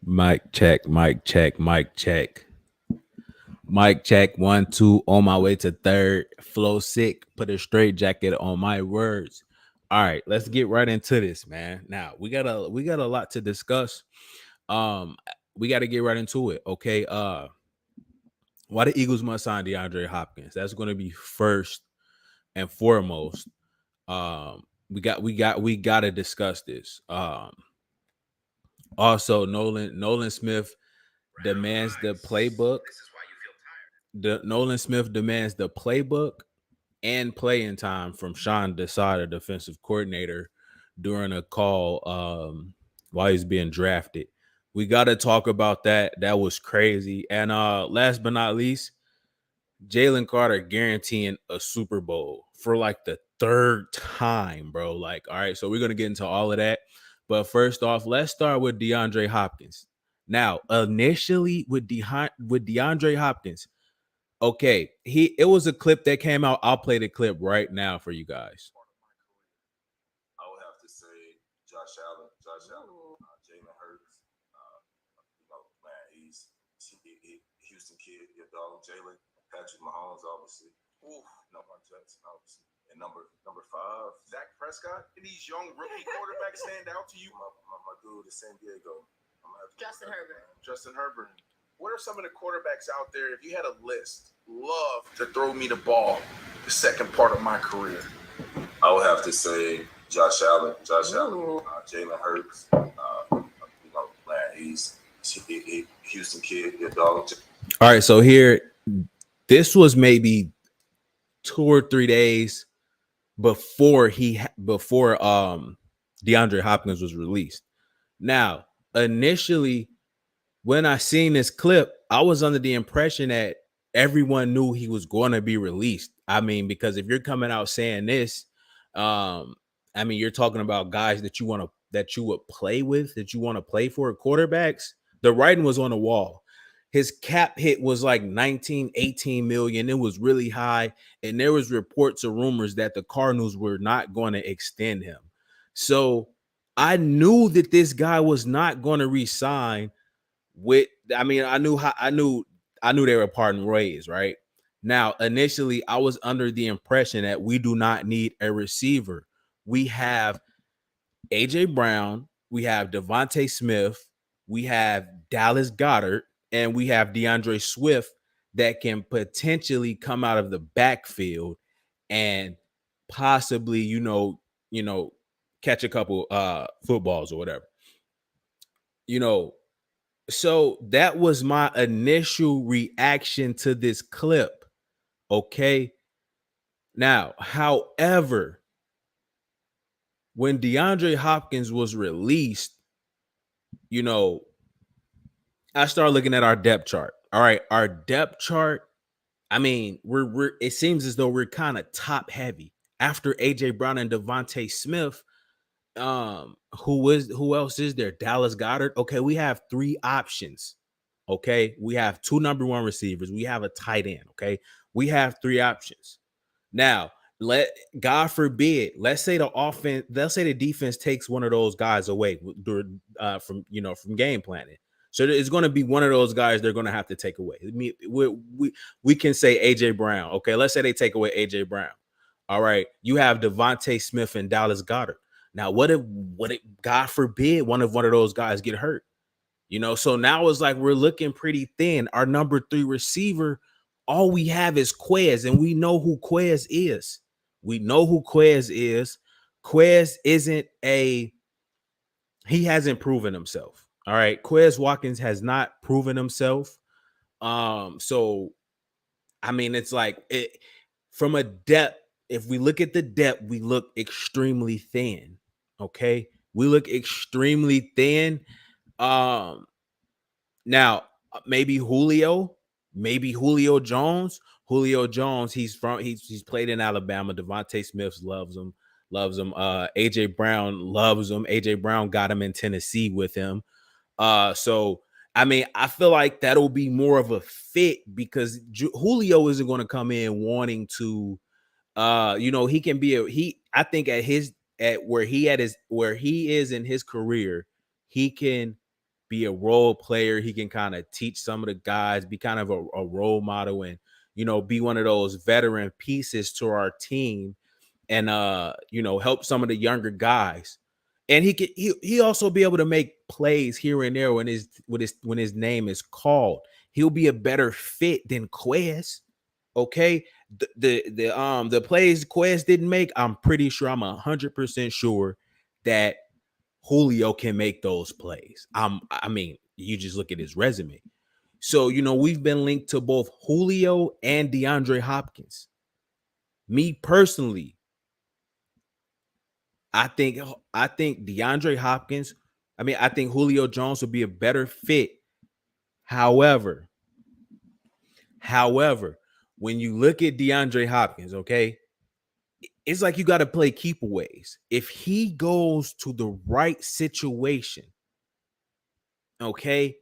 Mic check, mic check, mic check. Mic check, 1, 2, on my way to third. Flow sick, put a straight jacket on my words. All right, let's get right into this, man. Now we got a lot to discuss. Um, we got to get right into it. Okay. Why the Eagles must sign DeAndre Hopkins? That's gonna be first and foremost. We gotta discuss this. Also Nolan Smith demands the playbook. The Nolan Smith demands the playbook and playing time from Sean Desai, defensive coordinator, during a call while he's being drafted. We got to talk about that. That was crazy. And last but not least, Jalen Carter guaranteeing a Super Bowl for like the third time, bro. Like, all right, so we're gonna get into all of that. But first off, let's start with DeAndre Hopkins. Now, initially with DeAndre Hopkins, okay, it was a clip that came out. I'll play the clip right now for you guys. I would have to say Josh Allen. Jalen Hurts. Man, he Houston kid, your dog Jalen. Patrick Mahomes, obviously. Ooh, no, my Jackson, obviously. And number five, Dak Prescott. And these young rookie quarterbacks stand out to you? My dude is San Diego. Justin Herbert. What are some of the quarterbacks out there, if you had a list, love to throw me the ball the second part of my career? I would have to say Josh Allen. Jalen Hurts. Man, he's Houston kid, your dog. All right, so here, this was maybe 2 or 3 days before DeAndre Hopkins was released. Now, initially, when I seen this clip, I was under the impression that everyone knew he was going to be released. I mean, because if you're coming out saying this, I mean, you're talking about guys that you would play with, that you want to play for, quarterbacks. The writing was on the wall. His cap hit was like 19, 18 million. It was really high. And there was reports or rumors that the Cardinals were not going to extend him. So I knew that this guy was not going to resign with. I mean, I knew they were parting ways, right? Now, initially, I was under the impression that we do not need a receiver. We have AJ Brown, we have Devontae Smith, we have Dallas Goedert, and we have DeAndre Swift that can potentially come out of the backfield and possibly, catch a couple footballs or whatever. So that was my initial reaction to this clip. Okay. Now, however, when DeAndre Hopkins was released, I started looking at our depth chart. All right, our depth chart. I mean, we're it seems as though we're kind of top heavy after AJ Brown and Devontae Smith. Who else is there? Dallas Goedert. Okay, we have three options. Okay, we have two number one receivers. We have a tight end. Okay, we have three options. Now, God forbid, let's say the defense takes one of those guys away from game planning. So it's going to be one of those guys they're going to have to take away. I mean, we can say AJ Brown. Okay, let's say they take away AJ Brown. All right, you have Devontae Smith and Dallas Goedert. Now, what if God forbid one of those guys get hurt? So now it's like we're looking pretty thin. Our number 3 receiver, all we have is Quez, and we know who Quez is. Quez he hasn't proven himself. All right. Quez Watkins has not proven himself. So I mean, it's like from a depth, if we look at the depth, we look extremely thin. Okay. We look extremely thin. Now maybe Julio Jones. He's played in Alabama. Devontae Smith loves him. AJ Brown loves him. AJ Brown got him in Tennessee with him. So I mean, I feel like that'll be more of a fit because Julio isn't going to come in wanting to, he can be I think where he is in his career, he can be a role player. He can kind of teach some of the guys, be kind of a role model, and be one of those veteran pieces to our team, and help some of the younger guys. And he also be able to make plays here and there when his name is called. He'll be a better fit than Quez. Okay. The plays Quez didn't make, I'm pretty sure, I'm 100% sure that Julio can make those plays. I mean, you just look at his resume. So, we've been linked to both Julio and DeAndre Hopkins. Me personally, I think DeAndre Hopkins, I think Julio Jones would be a better fit. However, when you look at DeAndre Hopkins, okay, it's like you got to play keepaways. If he goes to the right situation, okay,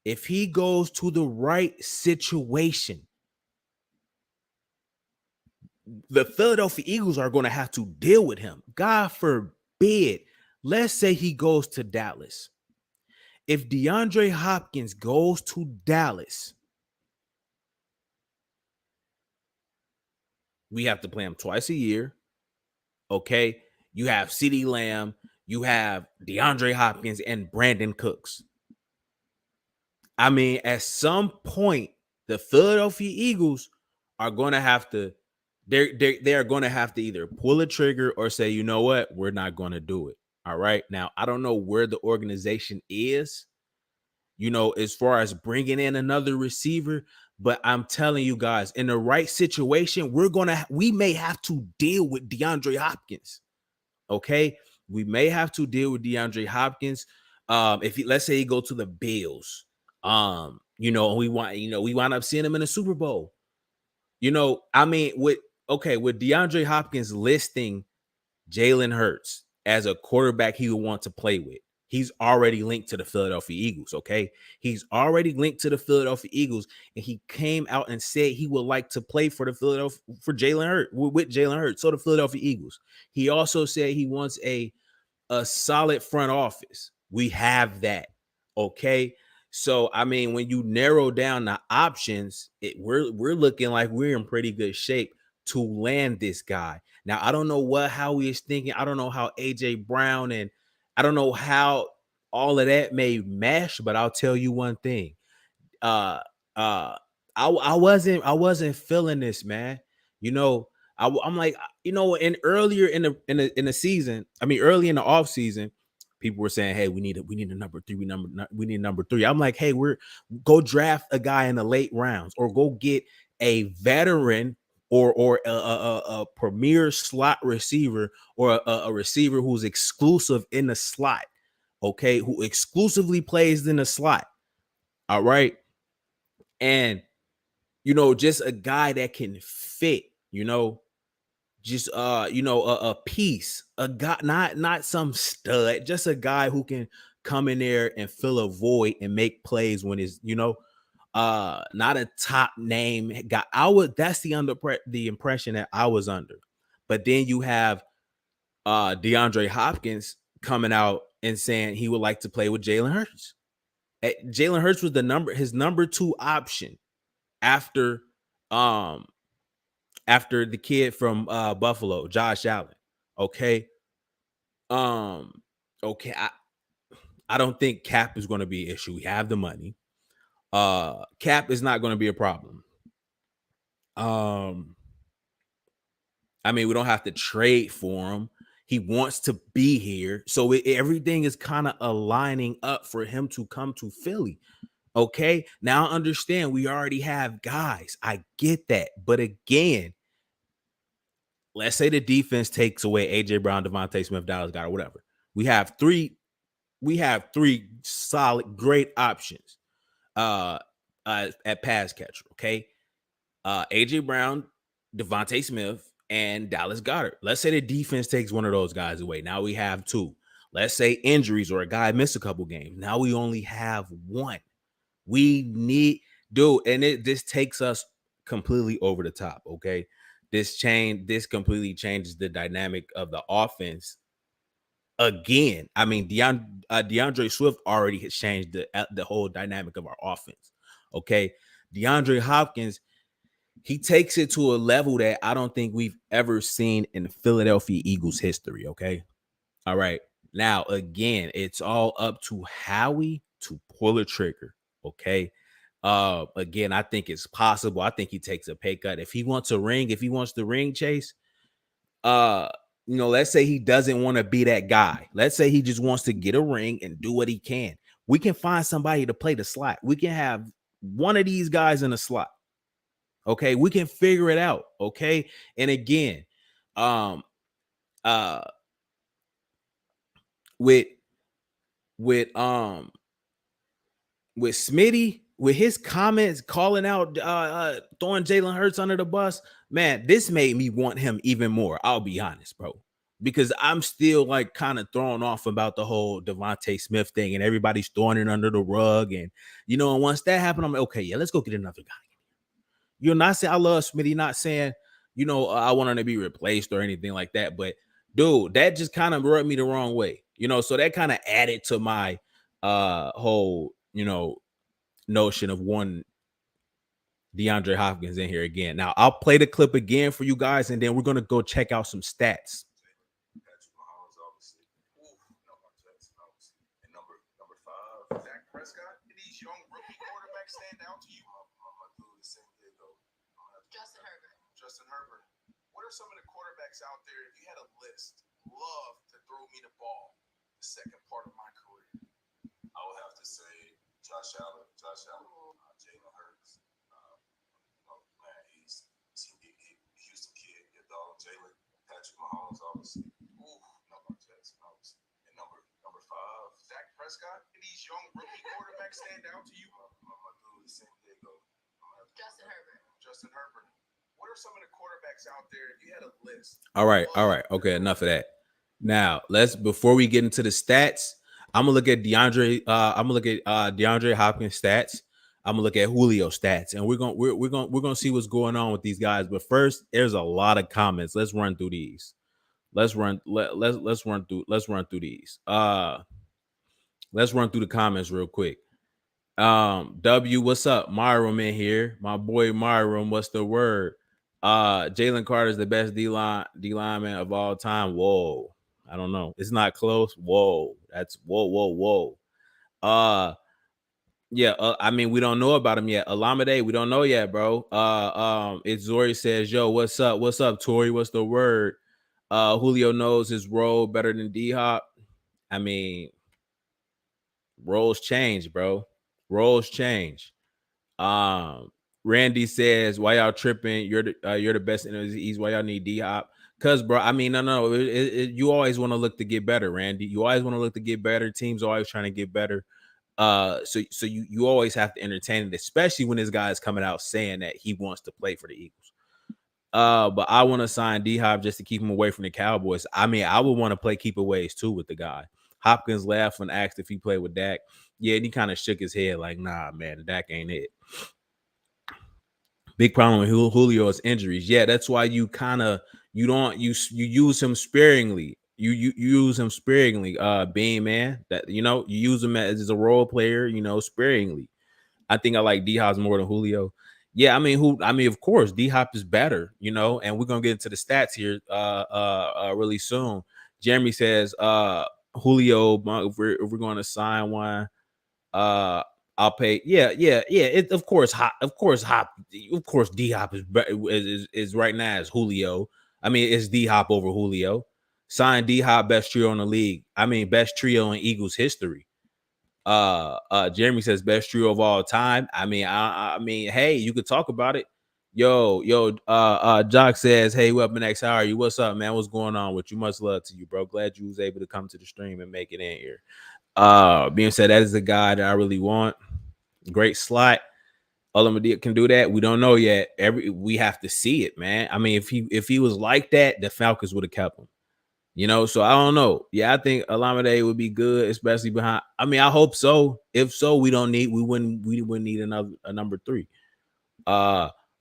if he goes to the right situation, the Philadelphia Eagles are going to have to deal with him. God forbid. Let's say he goes to Dallas. If DeAndre Hopkins goes to Dallas, we have to play him twice a year. Okay. You have CeeDee Lamb, you have DeAndre Hopkins, and Brandon Cooks. I mean, at some point, the Philadelphia Eagles are going to have to, they are going to have to either pull a trigger or say, you know what, we're not going to do it. All right. Now, I don't know where the organization is, as far as bringing in another receiver, but I'm telling you guys, in the right situation, we may have to deal with DeAndre Hopkins. Okay. We may have to deal with DeAndre Hopkins. Let's say he go to the Bills, we wind up seeing him in the Super Bowl. With DeAndre Hopkins listing Jalen Hurts as a quarterback he would want to play with, he's already linked to the Philadelphia Eagles. Okay. He's already linked to the Philadelphia Eagles, and he came out and said he would like to play for Jalen Hurts with Jalen Hurts. So the Philadelphia Eagles. He also said he wants a solid front office. We have that. Okay. So, when you narrow down the options, we're looking like we're in pretty good shape to land this guy. Now, I don't know how he is thinking. I don't know how AJ Brown, and I don't know how all of that may mesh, but I'll tell you one thing. Uh, uh, I wasn't feeling this, man. I'm like, earlier in the season, early in the off season, people were saying, hey, we need a number three. We need number three. I'm like, hey, go draft a guy in the late rounds, or go get a veteran or a premier slot receiver, or a receiver who's exclusive in the slot. Okay, who exclusively plays in the slot. All right. And just a guy that can fit, just a piece, a guy, not some stud, just a guy who can come in there and fill a void and make plays when it's not a top name guy. That's the impression that I was under. But then you have DeAndre Hopkins coming out and saying he would like to play with Jalen Hurts. Jalen Hurts was his number 2 option after the kid from Buffalo, Josh Allen. Okay. Okay. I don't think cap is going to be an issue. We have the money. Cap is not going to be a problem. We don't have to trade for him. He wants to be here. So everything is kind of aligning up for him to come to Philly. Okay. Now I understand we already have guys. I get that. But again, let's say the defense takes away AJ Brown, Devontae Smith, Dallas Goedert, whatever. We have three solid, great options at pass catcher. Okay. AJ Brown, Devontae Smith, and Dallas Goedert. Let's say the defense takes one of those guys away. Now we have 2. Let's say injuries or a guy missed a couple games. Now we only have 1. We need, and this takes us completely over the top. Okay. This completely changes the dynamic of the offense again. I mean, DeAndre Swift already has changed the whole dynamic of our offense. Okay, DeAndre Hopkins, he takes it to a level that I don't think we've ever seen in Philadelphia Eagles history. Okay, all right. Now, again, it's all up to Howie to pull a trigger. Okay. Again, I think it's possible. I think he takes a pay cut. If he wants a ring, if he wants the ring chase, uh, let's say he doesn't want to be that guy. Let's say he just wants to get a ring and do what he can. We can find somebody to play the slot. We can have one of these guys in the slot. Okay. We can figure it out. Okay. And again, um, uh, with with um with Smitty, with his comments calling out throwing Jalen Hurts under the bus, man, this made me want him even more. I'll be honest, bro. Because I'm still like kind of thrown off about the whole Devontae Smith thing and everybody's throwing it under the rug. And and once that happened, I'm like, okay, yeah, let's go get another guy. You're not saying I love Smitty, not saying, I want him to be replaced or anything like that. But dude, that just kind of rubbed me the wrong way. So that kind of added to my whole, notion of one DeAndre Hopkins in here again. Now I'll play the clip again for you guys, and then we're gonna go check out some stats. Patrick Mahomes, obviously. Ooh, no, my Jets, obviously. And number 5, Dak Prescott. Did these young rookie quarterbacks stand out to you? My dude, the San Diego. Justin Herbert. Justin Herbert. What are some of the quarterbacks out there? If you had a list, love to throw me the ball. The second part of my career, I would have to say Josh Allen, Jalen Hurts. Man, he's Houston kid, your dog Jalen, Patrick Mahomes, obviously. Ooh, no, my Jets, obviously. And number 5, Dak Prescott. And these young rookie quarterbacks stand out to you? My dude, the San Diego. Justin Herbert. Justin Herbert. What are some of the quarterbacks out there? If you had a list. All right. Okay, enough of that. Now before we get into the stats, I'm gonna look at DeAndre. I'm gonna look at DeAndre Hopkins stats. I'm gonna look at Julio stats, and we're gonna see what's going on with these guys. But first, there's a lot of comments. Let's run through these. Let's run through these. Let's run through the comments real quick. W, what's up? Myram in here. My boy Myram, what's the word? Jalen Carter's the best D lineman of all time. Whoa. I don't know. It's not close. Whoa. That's whoa. Yeah, I mean, we don't know about him yet. Alameda, we don't know yet, bro. It's Zori says, yo, what's up? What's up, Tori? What's the word? Julio knows his role better than D-Hop. I mean, roles change, bro. Roles change. Randy says, why y'all tripping? You're the best in the East. Why y'all need D-Hop? Cause, bro, I mean, no. You always want to look to get better, Randy. You always want to look to get better. Teams are always trying to get better. So you always have to entertain it, especially when this guy is coming out saying that he wants to play for the Eagles. But I want to sign D-Hop just to keep him away from the Cowboys. I mean, I would want to play keep aways too with the guy. Hopkins laughed when asked if he played with Dak. Yeah, and he kind of shook his head like, nah, man, Dak ain't it. Big problem with Julio's injuries. Yeah, that's why you use him sparingly. You use him sparingly, Bean, man. That you use him as a role player, sparingly. I think I like D-Hop more than Julio. Yeah, I mean, of course, D-Hop is better, and we're gonna get into the stats here really soon. Jeremy says Julio, if we're gonna sign one, I'll pay. Yeah. Of course, D-Hop is right now as Julio. I mean, it's D-Hop over Julio. Sign D-Hop, best trio in the league. I mean, best trio in Eagles history. Jeremy says best trio of all time. I mean, hey, you could talk about it. Yo, Jock says, hey, weapon X, how are you? What's up, man? What's going on with you? Much love to you, bro. Glad you was able to come to the stream and make it in here. Being said, that is the guy that I really want. Great slot. Olamide can do that. We don't know yet. We have to see it, man. I mean, if he was like that, the Falcons would have kept him. So I don't know. Yeah, I think Olamide would be good, especially behind. I mean, I hope so. If so, we wouldn't need a number 3.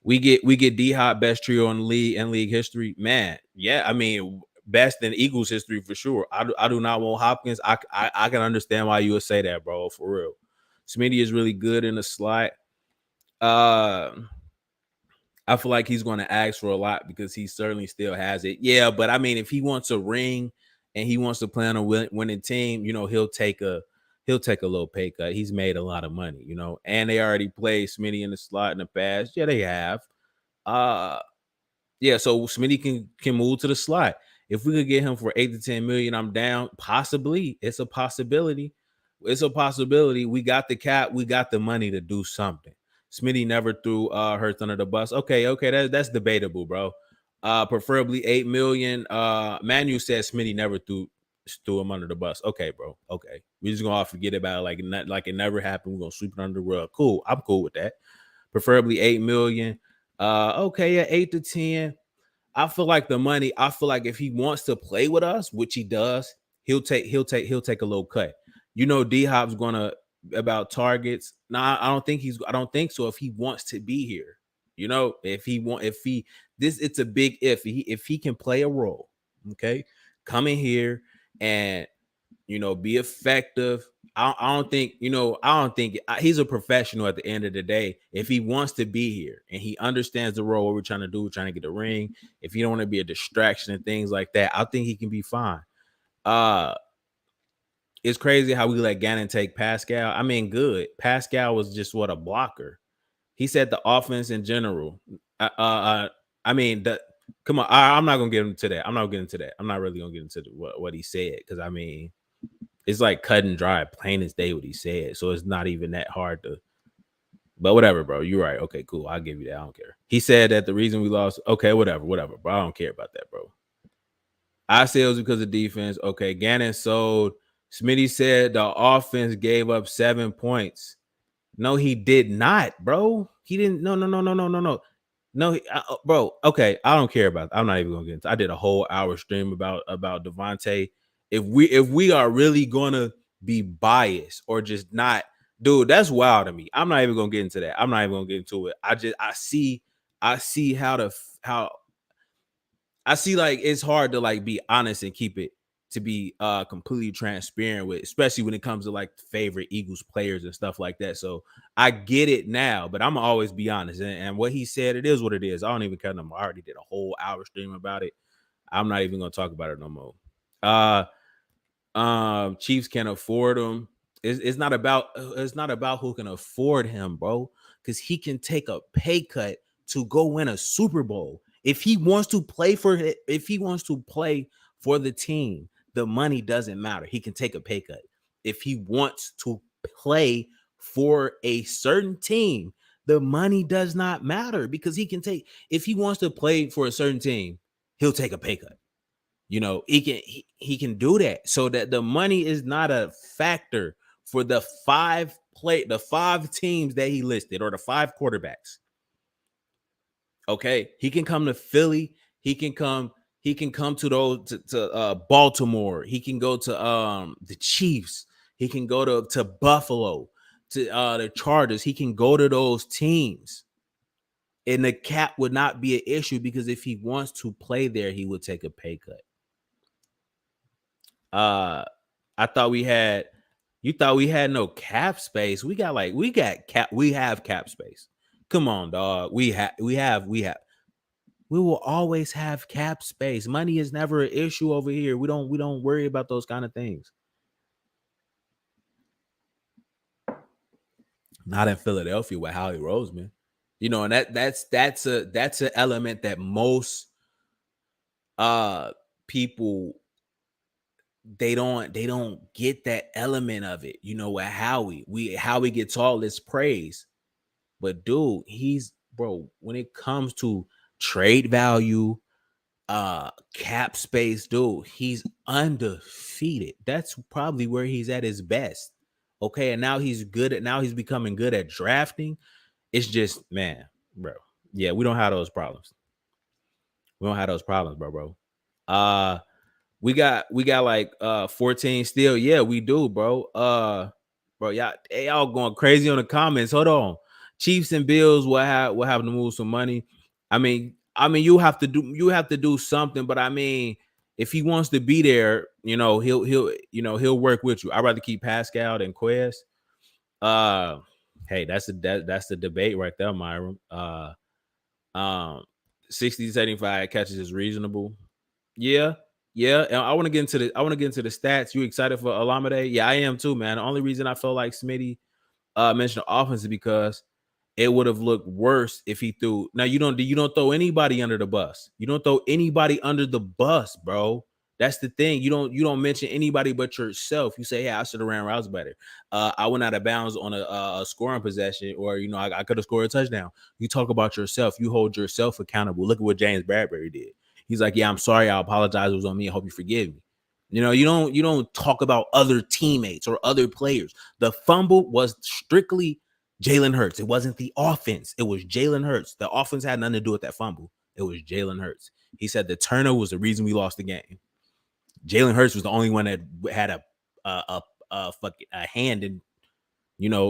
We get D-Hop best trio in the league and league history. Man, yeah. I mean, best in Eagles history for sure. I do not want Hopkins. I can understand why you would say that, bro, for real. Smitty is really good in the slot. Uh I feel like he's going to ask for a lot because he certainly still has it. Yeah, but I mean, if he wants a ring and he wants to play on a winning team, he'll take a little pay cut. He's made a lot of money, and they already played Smitty in the slot in the past. Yeah, they have. Uh yeah, so Smitty can move to the slot. If we could get him for 8 to 10 million, I'm down. Possibly, it's a possibility. It's a possibility. We got the cap. We got the money to do something. Smitty never threw Hurts under the bus. Okay, that's debatable, bro. Preferably 8 million. Manu said Smitty never threw him under the bus. Okay, bro. Okay, we just gonna forget about it like it never happened. We're gonna sweep it under the rug. Cool. I'm cool with that. Preferably 8 million. Okay, yeah, 8 to 10. I feel like the money. I feel like if he wants to play with us, which he does, he'll take a little cut. D Hop's gonna about targets. Nah, I don't think so. If he wants to be here, it's a big if he can play a role, okay, come in here and be effective. I don't think he's a professional at the end of the day. If he wants to be here and he understands the role, what we're trying to do, we're trying to get a ring. If he don't want to be a distraction and things like that, I think he can be fine. It's crazy how we let Gannon take Pascal. I mean, good. Pascal was just a blocker. He said the offense in general. I mean, come on. I'm not gonna get into that. I'm not getting into that. I'm not really gonna get into what he said because I mean, it's like cut and dry, plain as day what he said. So it's not even that hard to. But whatever, bro. You're right. Okay, cool. I'll give you that. I don't care. He said that the reason we lost. Okay, whatever, bro. I don't care about that, bro. I said it was because of defense. Okay, Gannon sold. Smitty said the offense gave up 7 points. No, he did not, bro. He didn't. No. No, bro. Okay, I don't care about. I'm not even gonna get into. I did a whole hour stream about Devontae. If we are really gonna be biased or just not, dude, that's wild to me. I'm not even gonna get into that. I'm not even gonna get into it. I see how I see like it's hard to like be honest and keep it to be completely transparent with, especially when it comes to like favorite Eagles players and stuff like that. So I get it now, but I'm gonna always be honest. And what he said, it is what it is. I don't even care no more. I already did a whole hour stream about it. I'm not even gonna talk about it no more. Chiefs can afford him. It's not about who can afford him, bro, because he can take a pay cut to go win a Super Bowl. If he wants to play for the team, the money doesn't matter. He can take a pay cut. If he wants to play for a certain team, the money does not matter because if he wants to play for a certain team, he'll take a pay cut. He can do that so that the money is not a factor for the five teams that he listed or the 5 quarterbacks. Okay, he can come to Philly. He can come to those to Baltimore. He can go to the Chiefs. He can go to Buffalo, to the Chargers. He can go to those teams. And the cap would not be an issue because if he wants to play there, he would take a pay cut. I thought you thought we had no cap space. We have cap space. Come on, dog. We will always have cap space. Money is never an issue over here. We don't worry about those kind of things. Not in Philadelphia with Howie Roseman. And that's an element that most people they don't get that element of it. With Howie gets all this praise. But dude, when it comes to trade value, cap space, dude, he's undefeated. That's probably where he's at his best. Okay, and now he's becoming good at drafting. It's just, man, bro. Yeah, we don't have those problems. We don't have those problems, bro. We got like 14 still. Yeah, we do, bro. Bro, y'all going crazy on the comments. Hold on. Chiefs and Bills will have to move some money. I mean, you have to do something, but I mean, if he wants to be there, he'll work with you. I'd rather keep Pascal than Quez. Hey, that's the debate right there, Myron. Um, 60 to 75 catches is reasonable. Yeah, yeah. And I want to get into the stats. You excited for Alameda? Yeah, I am too, man. The only reason I felt like Smitty mentioned offense is because it would have looked worse if he threw. Now you don't throw anybody under the bus. You don't throw anybody under the bus, bro. That's the thing. You don't mention anybody but yourself. You say, "Hey, I should have ran routes better. I went out of bounds on a scoring possession, or I could have scored a touchdown." You talk about yourself. You hold yourself accountable. Look at what James Bradbury did. He's like, "Yeah, I'm sorry. I apologize. It was on me. I hope you forgive me." You don't talk about other teammates or other players. The fumble was strictly Jalen Hurts. It wasn't the offense. It was Jalen Hurts. The offense had nothing to do with that fumble. It was Jalen Hurts. He said the turnover was the reason we lost the game. Jalen Hurts was the only one that had a hand in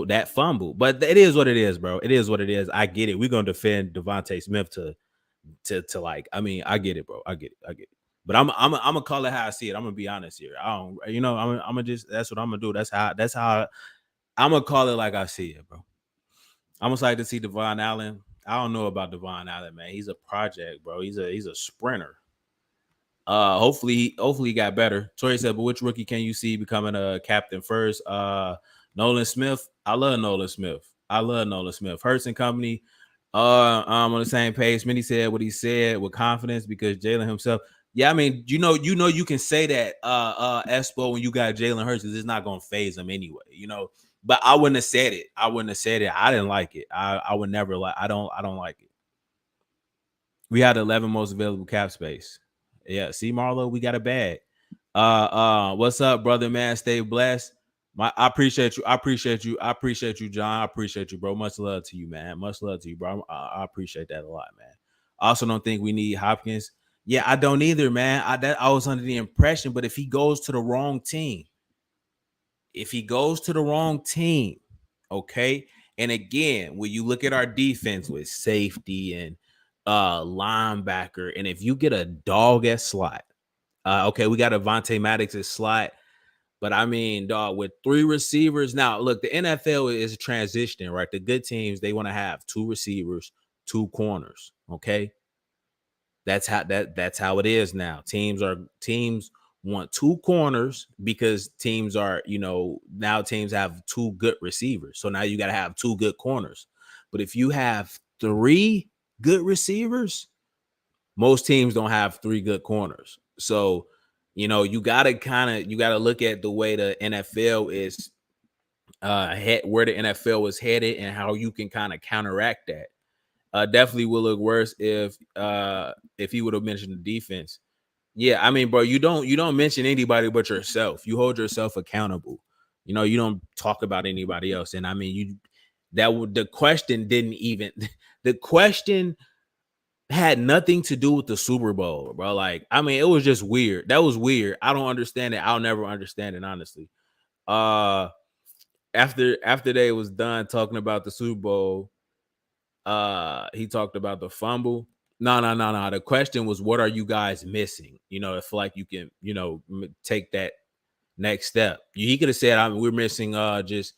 that fumble. But it is what it is, bro. It is what it is. I get it. We're gonna defend Devontae Smith to like. I mean, I get it, bro. I get it. I get it. But I'm gonna call it how I see it. I'm gonna be honest here. I don't, I'm gonna just that's what I'm gonna do. That's how I'm gonna call it like I see it, bro. I'm excited to see Devon Allen. I don't know about Devon Allen, man. He's a project, bro. He's a sprinter. Hopefully he got better. Tori said, but which rookie can you see becoming a captain first? Nolan Smith. I love Nolan Smith. Hurts and company. I'm on the same page. Many said what he said with confidence because Jalen himself. Yeah, I mean, you can say that Espo when you got Jalen Hurts, because it's not gonna phase him anyway. But I wouldn't have said it. I didn't like it. I would never like. I don't like it. We had 11 most available cap space. Yeah, see, Marlo, we got a bag. What's up, brother, man? Stay blessed. I appreciate you. I appreciate you, John. I appreciate you, bro. Much love to you, man. Much love to you, bro. I appreciate that a lot, man. I also don't think we need Hopkins. Yeah, I don't either, man. I was under the impression, but if he goes to the wrong team, okay. And again, when you look at our defense with safety and linebacker, and if you get a dog at slot, okay, we got Avonte Maddox at slot, but I mean, dog, with 3 receivers. Now, look, the NFL is transitioning, right? The good teams, they want to have 2 receivers, 2 corners. Okay. That's how it is now. Teams want 2 corners because now teams have 2 good receivers. So now you got to have 2 good corners. But if you have 3 good receivers, most teams don't have 3 good corners. So, you got to look at the way the NFL is where the NFL is headed and how you can kind of counteract that. Definitely will look worse if he would have mentioned the defense. Yeah, I mean, bro, you don't mention anybody but yourself. You hold yourself accountable. You don't talk about anybody else. And I mean, the question didn't even the question had nothing to do with the Super Bowl, bro. Like, I mean, it was just weird. That was weird. I don't understand it. I'll never understand it, honestly. Uh after they was done talking about the Super Bowl, he talked about the fumble. No. The question was, what are you guys missing? If like you can, take that next step. He could have said, we're missing just,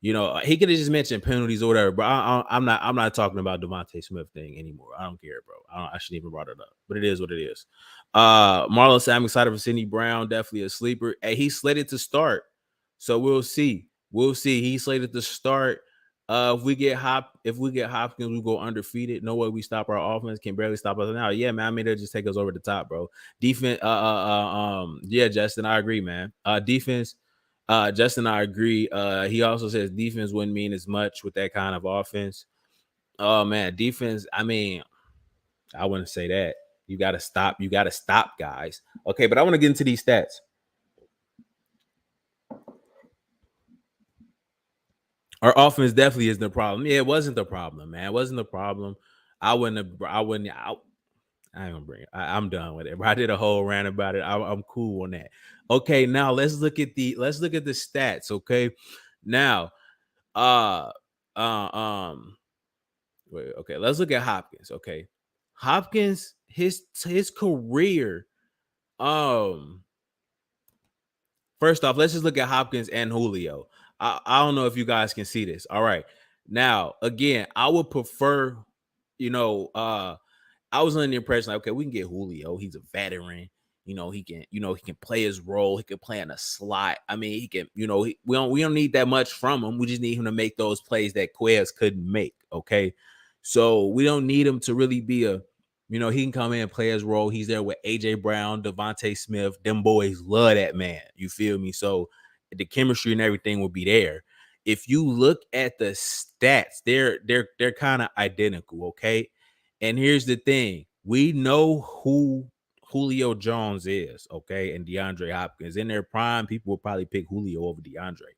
he could have just mentioned penalties or whatever. But I'm not talking about Devontae Smith thing anymore. I don't care, bro. I shouldn't even brought it up. But it is what it is. Marlon said, I'm excited for Sidney Brown. Definitely a sleeper. Hey, he's slated to start. So we'll see. He's slated to start. If we get Hopkins, we go undefeated. No way we stop our offense. Can barely stop us now. Yeah, man. I mean, they'll just take us over the top, bro. Defense. Yeah, Justin, I agree, man. Defense. Justin, I agree. He also says defense wouldn't mean as much with that kind of offense. Oh man, defense. I mean, I wouldn't say that. You got to stop. You got to stop, guys. Okay, but I want to get into these stats. Our offense definitely is the problem. Yeah, it wasn't the problem, man. It wasn't the problem. I wouldn't have. I wouldn't. I ain't gonna bring it. I'm done with it. I did a whole rant about it. I'm cool on that. Okay, now let's look at the stats. Okay, now, uh, uh um, wait. Okay, let's look at Hopkins. Okay, Hopkins, his career. Um, First off, let's just look at Hopkins and Julio. I don't know if you guys can see this. All right. Now, again, I would prefer, you know, I was under the impression like, okay, we can get Julio. He's a veteran. He can play his role. He can play in a slot. I mean, he can, we don't need that much from him. We just need him to make those plays that Quez couldn't make. Okay. So we don't need him to really be he can come in and play his role. He's there with AJ Brown, Devontae Smith. Them boys love that man. You feel me? So the chemistry and everything will be there. If you look at the stats, they're kind of identical. Okay. And here's the thing: we know who Julio Jones is, okay, and DeAndre Hopkins. In their prime, people will probably pick Julio over DeAndre.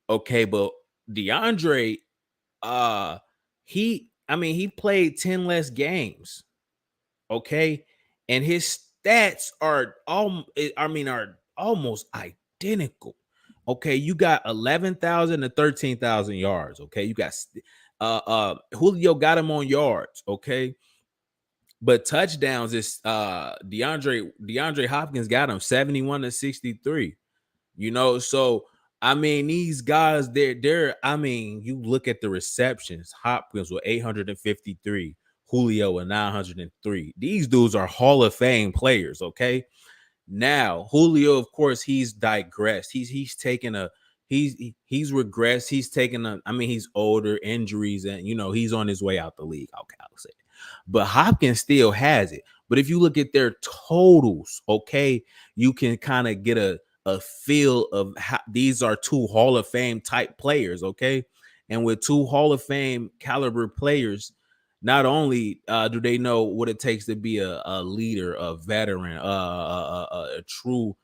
Okay, but DeAndre, he played 10 less games, okay, and his stats are are almost identical. Okay, you got 11,000 to 13,000 yards. Okay, you got Julio got him on yards. Okay, but touchdowns is DeAndre Hopkins got him 71 to 63. So I mean, these guys, you look at the receptions. Hopkins with 853, Julio with 903. These dudes are Hall of Fame players, okay? Now, Julio, of course, he's digressed. He's taken a he's regressed. He's taken he's older, injuries, and he's on his way out the league. Okay, I'll say. But Hopkins still has it. But if you look at their totals, okay, you can kind of get a feel of how these are two Hall of Fame type players, okay? And with two Hall of Fame caliber players, not only do they know what it takes to be a leader, a veteran, a true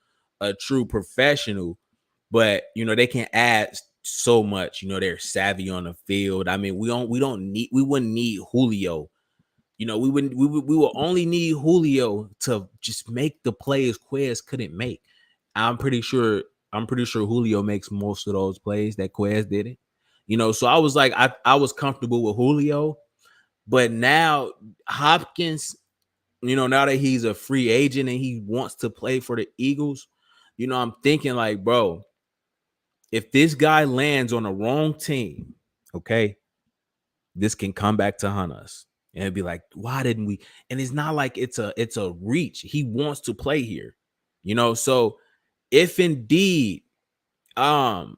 professional, but they can add so much. They're savvy on the field. I mean, we wouldn't need Julio. We will only need Julio to just make the plays Quez couldn't make. I'm pretty sure Julio makes most of those plays that Quez didn't. So I was like, I was comfortable with Julio, but now Hopkins, now that he's a free agent and he wants to play for the Eagles, I'm thinking like, bro, if this guy lands on the wrong team, okay, this can come back to hunt us. And it'd be like, why didn't we? And it's not like it's a reach. He wants to play here, So if indeed, um,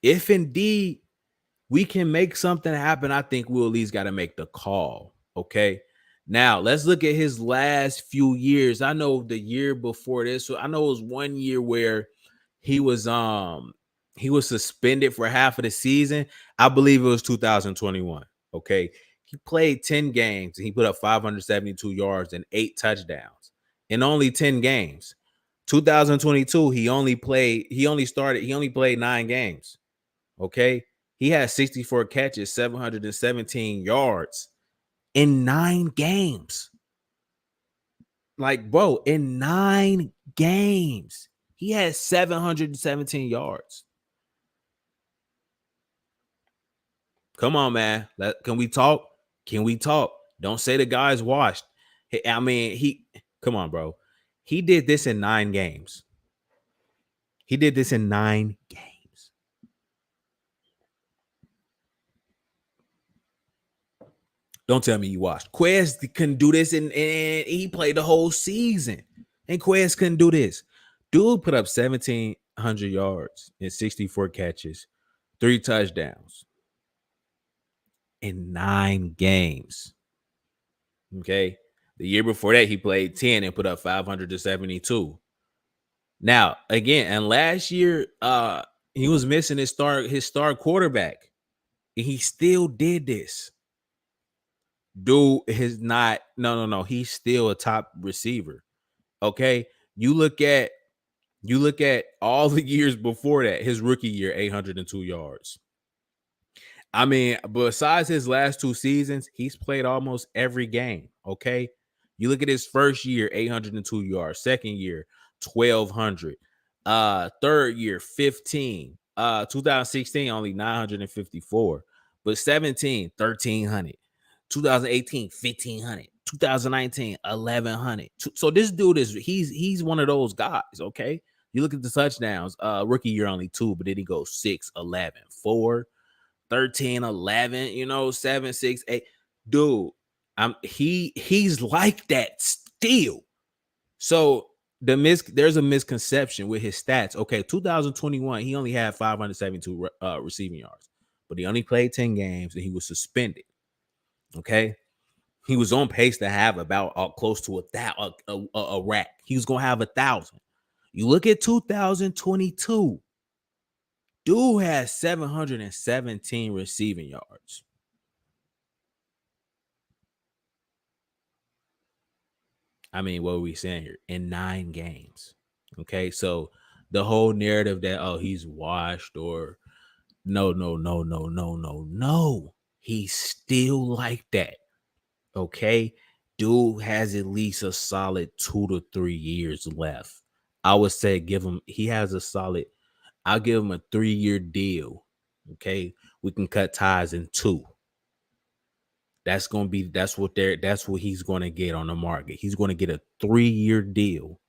if indeed we can make something happen, I think we'll at least got to make the call. Okay. Now let's look at his last few years. I know the year before this, so I know it was one year where he was suspended for half of the season. I believe it was 2021. Okay. He played 10 games and he put up 572 yards and 8 touchdowns in only 10 games. 2022, he only played 9 games. Okay. He had 64 catches, 717 yards in 9 games. Like, bro, in 9 games, he had 717 yards. Come on, man. Can we talk? Can we talk? Don't say the guy's washed. Come on, bro. He did this in 9 games. He did this in 9 games. Don't tell me you watched. Quez couldn't do this, and he played the whole season. And Quez couldn't do this. Dude put up 1,700 yards and 64 catches, 3 touchdowns in 9 games. Okay. The year before that, he played 10 and put up 572. Now, again, and last year, he was missing his star quarterback. And he still did this. Dude is not, no. He's still a top receiver. Okay. You look at all the years before that, his rookie year, 802 yards. I mean, besides his last 2 seasons, he's played almost every game. Okay. You look at his first year, 802 yards, second year, 1,200, third year, 15, 2016, only 954, but 17, 1,300, 2018, 1,500, 2019, 1100. So this dude he's one of those guys. Okay, you look at the touchdowns. Rookie year only 2, but then he goes 6, 11, 4, 13, 11. 7, 6, 8. Dude, he's like that still. So there's a misconception with his stats. Okay, 2021, he only had 572 receiving yards, but he only played 10 games and he was suspended. Okay, he was on pace to have about close to a rack. He was gonna have 1,000. You look at 2022, dude has 717 receiving yards. I mean, what are we saying here? In 9 games. Okay, so the whole narrative that he's washed or no. He's still like that. Okay, dude has at least a solid 2 to 3 years left. I would say he has a solid. I'll give him a 3-year deal. Okay, we can cut ties in 2. That's what he's gonna get on the market. He's gonna get a 3-year deal.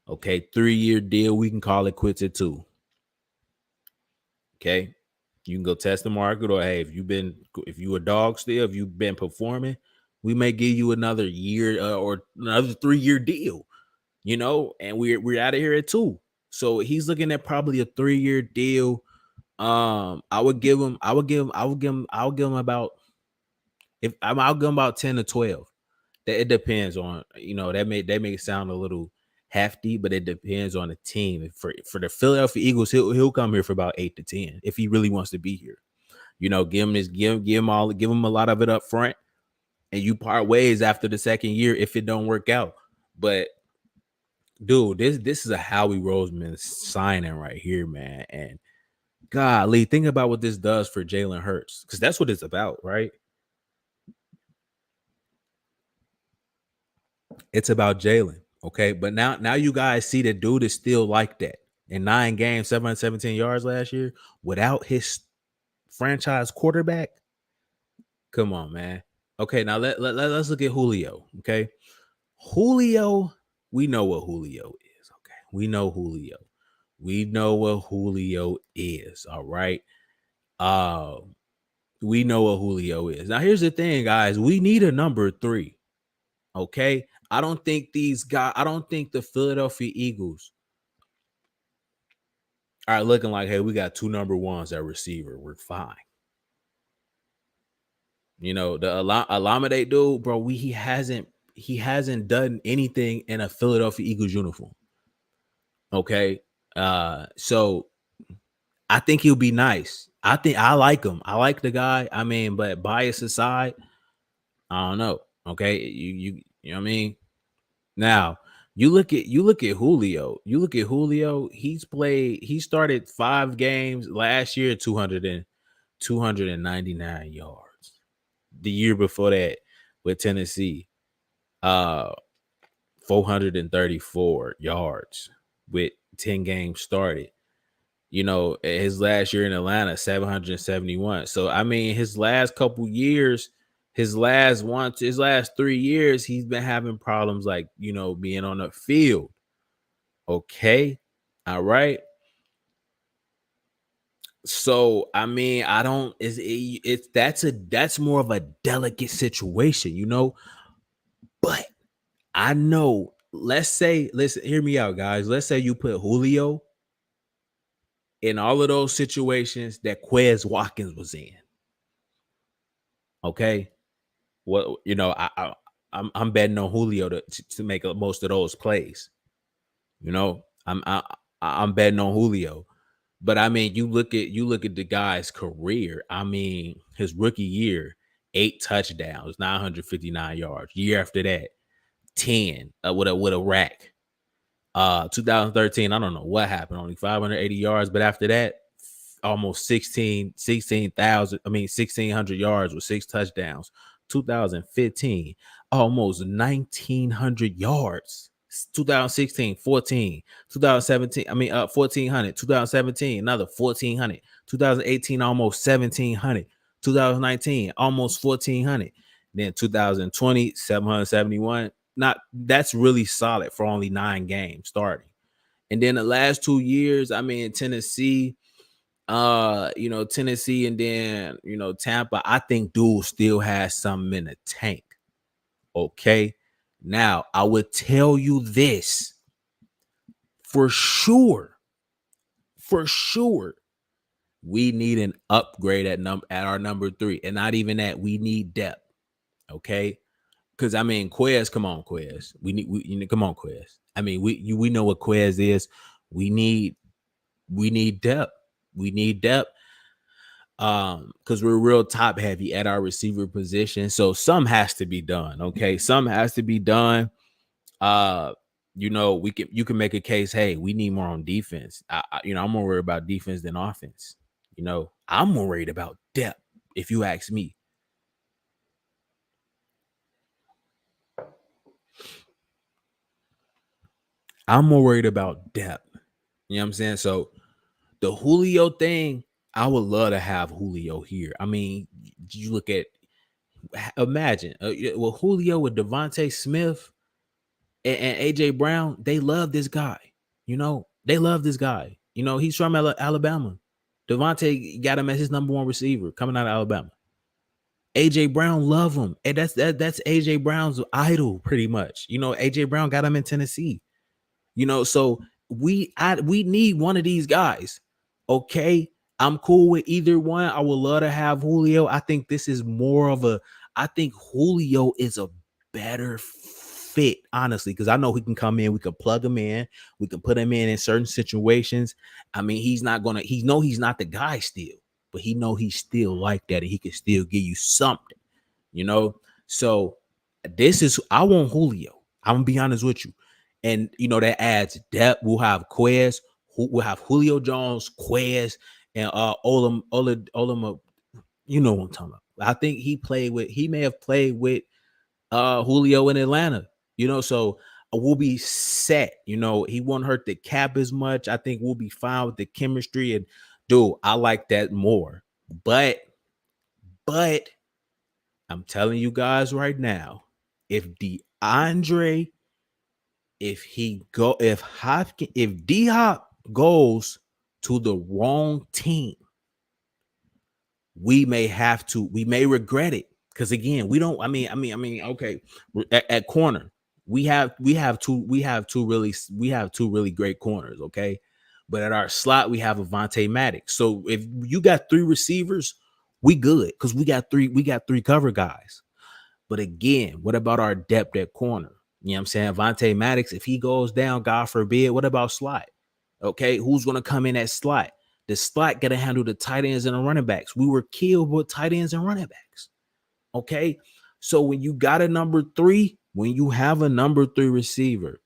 Okay, 3-year deal. We can call it quits at 2. Okay, you can go test the market, or hey, if you a dog still, if you've been performing, we may give you another year or another 3-year deal. And we're out of here at 2. So he's looking at probably a 3-year deal. I would give him about I'll give him about 10 to 12. That it depends on, that may sound a little hefty, but it depends on the team. For the Philadelphia Eagles, he'll come here for about 8 to 10 if he really wants to be here. Give him a lot of it up front, and you part ways after the second year if it don't work out. But dude, this is a Howie Roseman signing right here, man. And golly, think about what this does for Jalen Hurts, because that's what it's about, right? It's about Jalen, okay? But now you guys see that dude is still like that. In 9 games, 717 yards last year without his franchise quarterback. Come on, man. Okay, now let's look at Julio, okay? Julio, we know what Julio is, okay? We know what Julio is, all right? We know what Julio is. Now, here's the thing, guys. We need a number 3, okay? I don't think the Philadelphia Eagles are looking like, hey, we got 2 number 1s at receiver. We're fine. The Alameda dude, bro, he hasn't done anything in a Philadelphia Eagles uniform. Okay. So I think he'll be nice. I like him. I like the guy. I mean, but bias aside, I don't know. Okay. You know what I mean? Now, you look at Julio. He started 5 games last year, 299 yards. The year before that with Tennessee, 434 yards with 10 games started. His last year in Atlanta, 771. So I mean, his last couple years, his last 3 years, he's been having problems like, being on the field. Okay. All right. So I mean, I don't. That's more of a delicate situation, But I know. Listen, hear me out, guys. Let's say you put Julio in all of those situations that Quez Watkins was in. Okay, I'm betting on Julio to make most of those plays. I'm betting on Julio. But I mean, you look at the guy's career. I mean, his rookie year, 8 touchdowns, 959 yards. Year after that, 10 with a rack. 2013, I don't know what happened, only 580 yards. But after that, almost 1600 yards with 6 touchdowns. 2015, almost 1900 yards. 2016, 14, 2017, 1400, 2017, another 1400, 2018, almost 1700, 2019, almost 1400. Then 2020, 771. Not that's really solid for only 9 games starting. And then the last 2 years, I mean, Tennessee, Tennessee and then, Tampa, I think dude still has something in the tank. Okay. Now, I would tell you this for sure. For sure. We need an upgrade at our number 3. And not even that, we need depth. Okay. Because I mean, Quez, come on, Quez. Come on, Quez. I mean, we know what Quez is. We need depth. We need depth. Because we're real top heavy at our receiver position. So some has to be done. Okay. Some has to be done. You can make a case, hey, we need more on defense. I'm more worried about defense than offense. I'm more worried about depth, if you ask me. I'm more worried about depth. You know what I'm saying? So the Julio thing, I would love to have Julio here. I mean, you look at, imagine, Julio with Devontae Smith and AJ Brown, they love this guy. They love this guy. He's from Alabama. Devontae got him as his number 1 receiver coming out of Alabama. AJ Brown love him, and that's AJ Brown's idol, pretty much. AJ Brown got him in Tennessee. So we need one of these guys. Okay, I'm cool with either one. I would love to have Julio. I think this is more of a. I think Julio is a better fit, honestly, because I know he can come in. We can plug him in. We can put him in certain situations. I mean, he's not the guy still, but he's still like that, and he can still give you something. So I want Julio. I'm gonna be honest with you. And that adds depth. We'll have Quez, we'll have Julio Jones, Quez, and Olam. You know what I'm talking about. I think he may have played with Julio in Atlanta. So we'll be set. He won't hurt the cap as much. I think we'll be fine with the chemistry. And dude, I like that more. But I'm telling you guys right now, if DeAndre, if Hopkins, if D-Hop goes to the wrong team, we may regret it. Because again, we don't. Okay, at corner, we have two really great corners. Okay, but at our slot, we have Avonte Maddox. So if you got 3 receivers, we good because we got three cover guys. But again, what about our depth at corner? You know what I'm saying? Avonte Maddox, if he goes down, God forbid, what about slot? Okay, who's going to come in at slot? The slot got to handle the tight ends and the running backs. We were killed with tight ends and running backs. Okay, so when you got a number 3, when you have a number 3 receiver,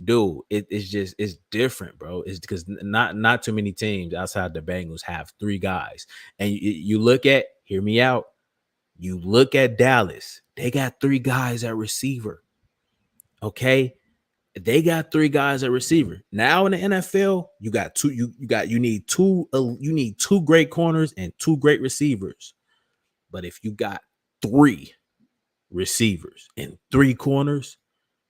dude, it's different, bro. It's because not too many teams outside the Bengals have 3 guys. And you look at, hear me out. You look at Dallas, they got 3 guys at receiver. Okay. They got 3 guys at receiver. Now in the NFL, you got 2, you need 2 great corners and 2 great receivers. But if you got 3 receivers and 3 corners,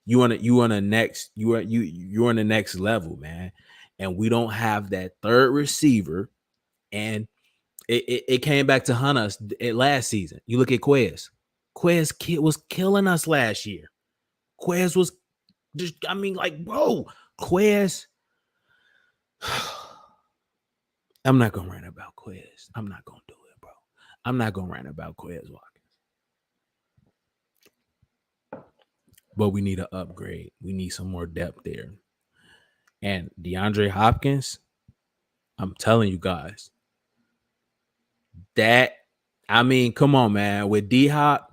you're on the next level, man. And we don't have that 3rd receiver. And it came back to hunt us last season. You look at Quez. Quez was killing us last year. Quez was just, bro, Quez. I'm not gonna rant about Quez. I'm not gonna do it, bro. I'm not gonna rant about Quez Watkins. But we need an upgrade. We need some more depth there. And DeAndre Hopkins, I'm telling you guys, come on, man. With D-Hop,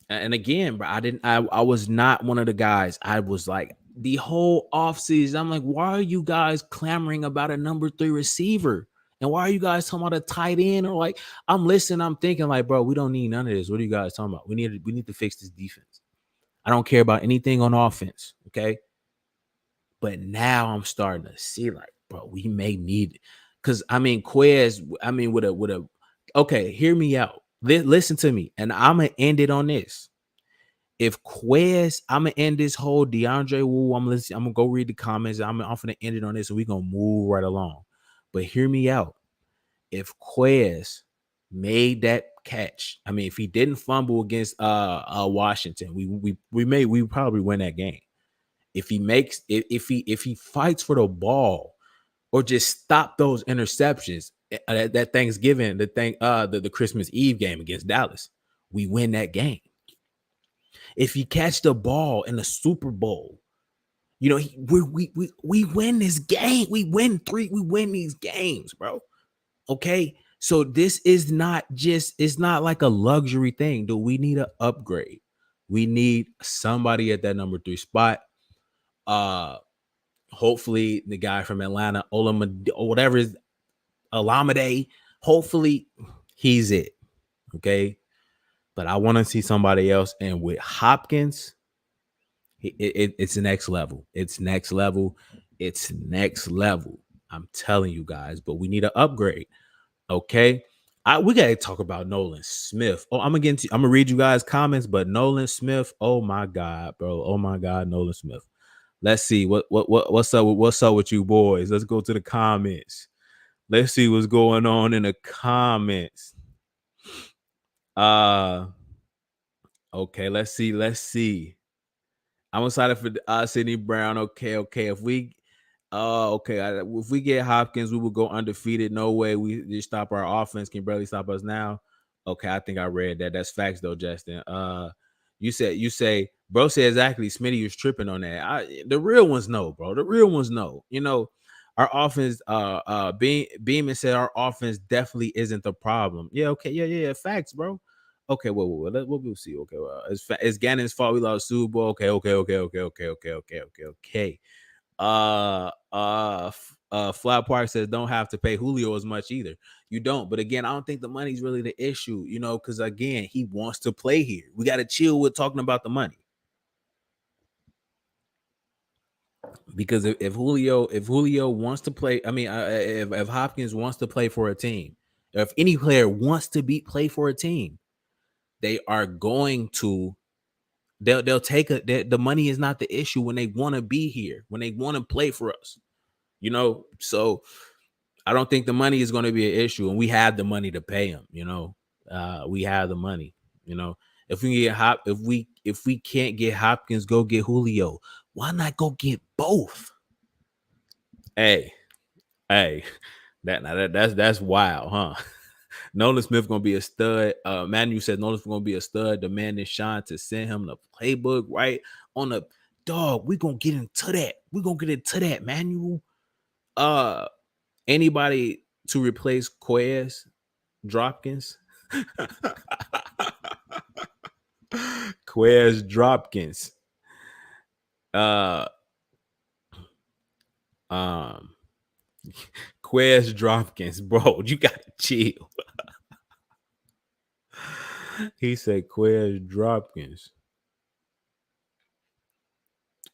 and again, bro, I was not one of the guys. I was like, the whole offseason, I'm like, why are you guys clamoring about a number 3 receiver? And why are you guys talking about a tight end? Or like, I'm listening, I'm thinking like, bro, we don't need none of this. What are you guys talking about? We need to fix this defense. I don't care about anything on offense. Okay. But now I'm starting to see like, bro, we may need it. Cause Quez, with a okay, hear me out. Listen to me, and I'm gonna end it on this. If Quez, I'm gonna end this whole DeAndre Wu. I'm gonna go read the comments. I'm gonna end it on this, and we're gonna move right along. But hear me out. If Quez made that catch, I mean, if he didn't fumble against Washington, we probably win that game. If he makes if he fights for the ball or just stop those interceptions that Thanksgiving, the Christmas Eve game against Dallas, we win that game. If he catch the ball in the Super Bowl, you know, we win this game. We win these games, bro. Okay. So this is not just, it's not like a luxury thing. Do we need an upgrade? We need somebody at that number 3 spot. Hopefully the guy from Atlanta, Olamide, or whatever is Olamide, hopefully he's it. Okay. But I want to see somebody else. And with Hopkins, it's next level. It's next level. It's next level. I'm telling you guys, but we need an upgrade. Okay. We gotta talk about Nolan Smith. Oh, I'm gonna read you guys' comments, but Nolan Smith, oh my God, bro. Oh my God, Nolan Smith. Let's see what's up with you boys. Let's go to the comments. Let's see what's going on in the comments. Okay, let's see. I'm excited for Sidney Brown. Okay. If we if we get Hopkins, we will go undefeated. No way we just stop our offense. Can barely stop us now. Okay, I think I read that. That's facts though, Justin. You say, bro said exactly. Smitty was tripping on that. The real ones know, bro. The real ones know. You know, our offense. Beeman said our offense definitely isn't the problem. Yeah. Okay. Yeah. Facts, bro. Okay. We'll see. Okay. Well, it's Gannon's fault we lost Super Bowl. Okay. Flat Park says don't have to pay Julio as much either. You don't, but again, I don't think the money's really the issue, you know, because again, he wants to play here. We got to chill with talking about the money. Because if Julio wants to play, I mean, if Hopkins wants to play for a team, if any player wants to play for a team, they are going to they'll take the money is not the issue when they want to be here, when they want to play for us, you know. So I don't think the money is going to be an issue, and we have the money to pay him. You know, we have the money. You know, if we get if we can't get Hopkins, go get Julio. Why not go get both? Hey, that's wild, huh? Nolan Smith gonna be a stud. Manu said Nolan Smith gonna be a stud. Demanding Sean to send him the playbook right on the dog. We gonna get into that. We gonna get into that, Manu. Anybody to replace Quez Dropkins? Quez Dropkins. Quez Dropkins, bro. You gotta chill. He said Quez Dropkins.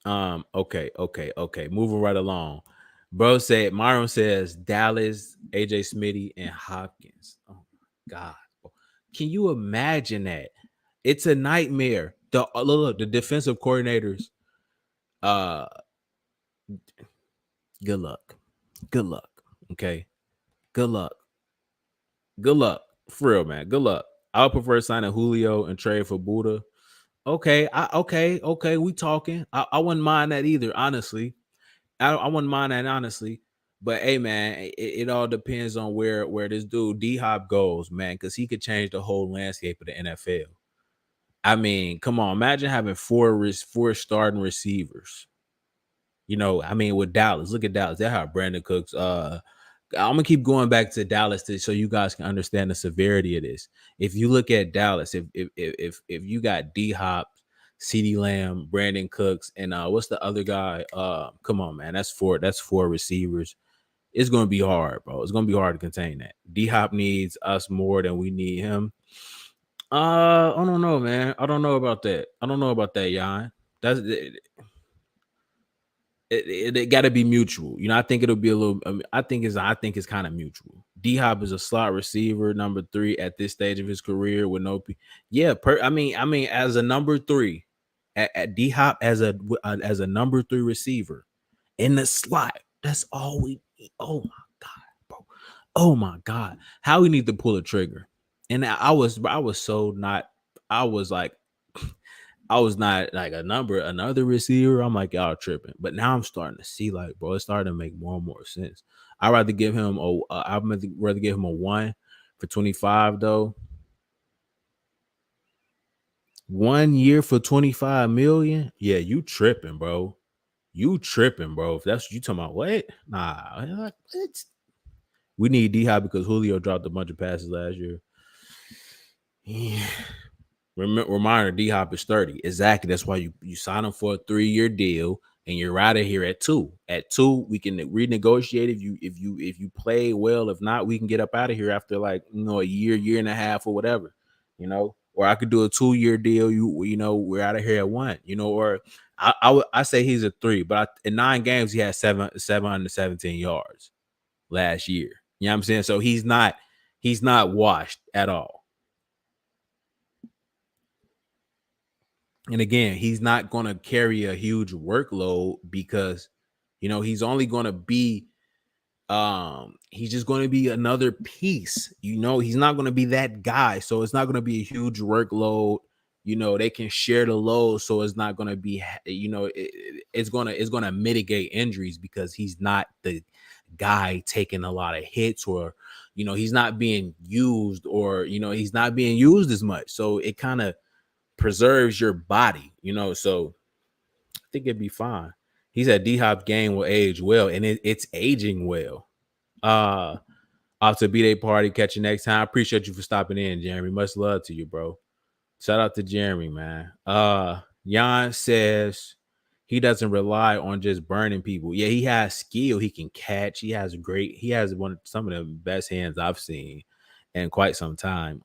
Okay. Moving right along. Bro said Myron says Dallas, AJ Smitty, and Hopkins. Oh my God. Can you imagine that? It's a nightmare. The defensive coordinators. Good luck. Okay. Good luck. For real, man. Good luck. I would prefer signing Julio and trade for Buddha. Okay. Okay. We talking. I wouldn't mind that either, honestly. I wouldn't mind that, honestly. But hey, man, it all depends on where this dude D-Hop goes, man, because he could change the whole landscape of the NFL. I mean, come on, imagine having four starting receivers. You know, I mean, with Dallas, look at Dallas. They have Brandon Cooks. I'm gonna keep going back to Dallas so you guys can understand the severity of this. If you look at Dallas, if you got D-Hop, CeeDee Lamb, Brandon Cooks, and what's the other guy? Come on, man, that's four receivers. It's gonna be hard, bro. It's gonna be hard to contain that. D-Hop needs us more than we need him. I don't know, man. I don't know about that. Jan. That's it got to be mutual. You know, I think it'll be a little. I think it's kind of mutual. D Hop is a slot receiver, number 3 at this stage of his career with no. Yeah, I mean, as a number 3, at D Hop as a number 3 receiver in the slot. That's all we. Oh my god, bro. Oh my god, how we need to pull a trigger. And I was so not. I was like, I was not like another receiver. I'm like, y'all tripping. But now I'm starting to see, like, bro, it's starting to make more and more sense. I'd rather give him a 1 for 25 though. 1 year for 25 million. Yeah, you tripping, bro. You tripping, bro. If that's what you talking about, what? Nah, like, what? We need D Hop because Julio dropped a bunch of passes last year. Yeah. Reminder: D Hop is 30. Exactly. That's why you sign him for a 3-year deal, and you're out of here at 2. At 2, we can renegotiate if you play well. If not, we can get up out of here after, like, a year and a half or whatever. Or I could do a 2-year deal. We're out of here at 1. Or I say he's a 3, but in 9 games he had 717 yards last year. You know what I'm saying? So he's not washed at all. And again, he's not going to carry a huge workload because, he's only going to be, he's just going to be another piece. He's not going to be that guy. So it's not going to be a huge workload. They can share the load. So it's not going to be, it's going to mitigate injuries because he's not the guy taking a lot of hits, or, he's not being used, or, he's not being used as much. So it kind of preserves your body, so I think it'd be fine. He said D Hop game will age well, and it's aging well. Off to B-Day party. Catch you next time. I appreciate you for stopping in, Jeremy. Much love to you, bro. Shout out to Jeremy, man. Jan says he doesn't rely on just burning people. Yeah, he has skill. He can catch. He has some of the best hands I've seen in quite some time.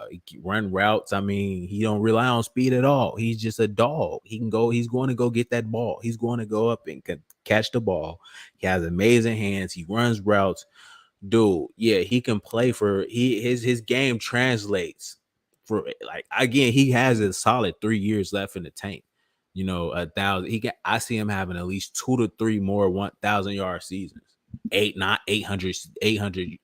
He can run routes. I mean, he don't rely on speed at all. He's just a dog. He's going to go get that ball. He's going to go up and catch the ball. He has amazing hands. He runs routes. Dude, yeah, he can play his game translates for, like, again, he has a solid 3 years left in the tank. 1,000. I see him having at least 2 to 3 more 1,000-yard seasons, 800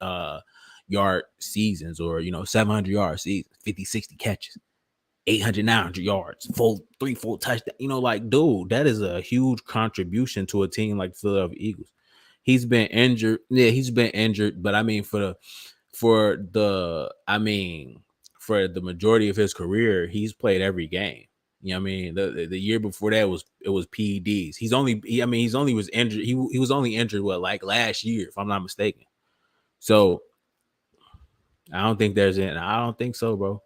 yard seasons, or 700-yard seasons, 50, 60 catches, 800, 900 yards, 4 touchdowns. Like, dude, that is a huge contribution to a team like the Philadelphia Eagles. He's been injured. Yeah, he's been injured, but I mean, for the majority of his career, he's played every game. You know what I mean? The year before that it was PEDs. He only was injured. He was only injured like last year, if I'm not mistaken. So I don't think so, bro.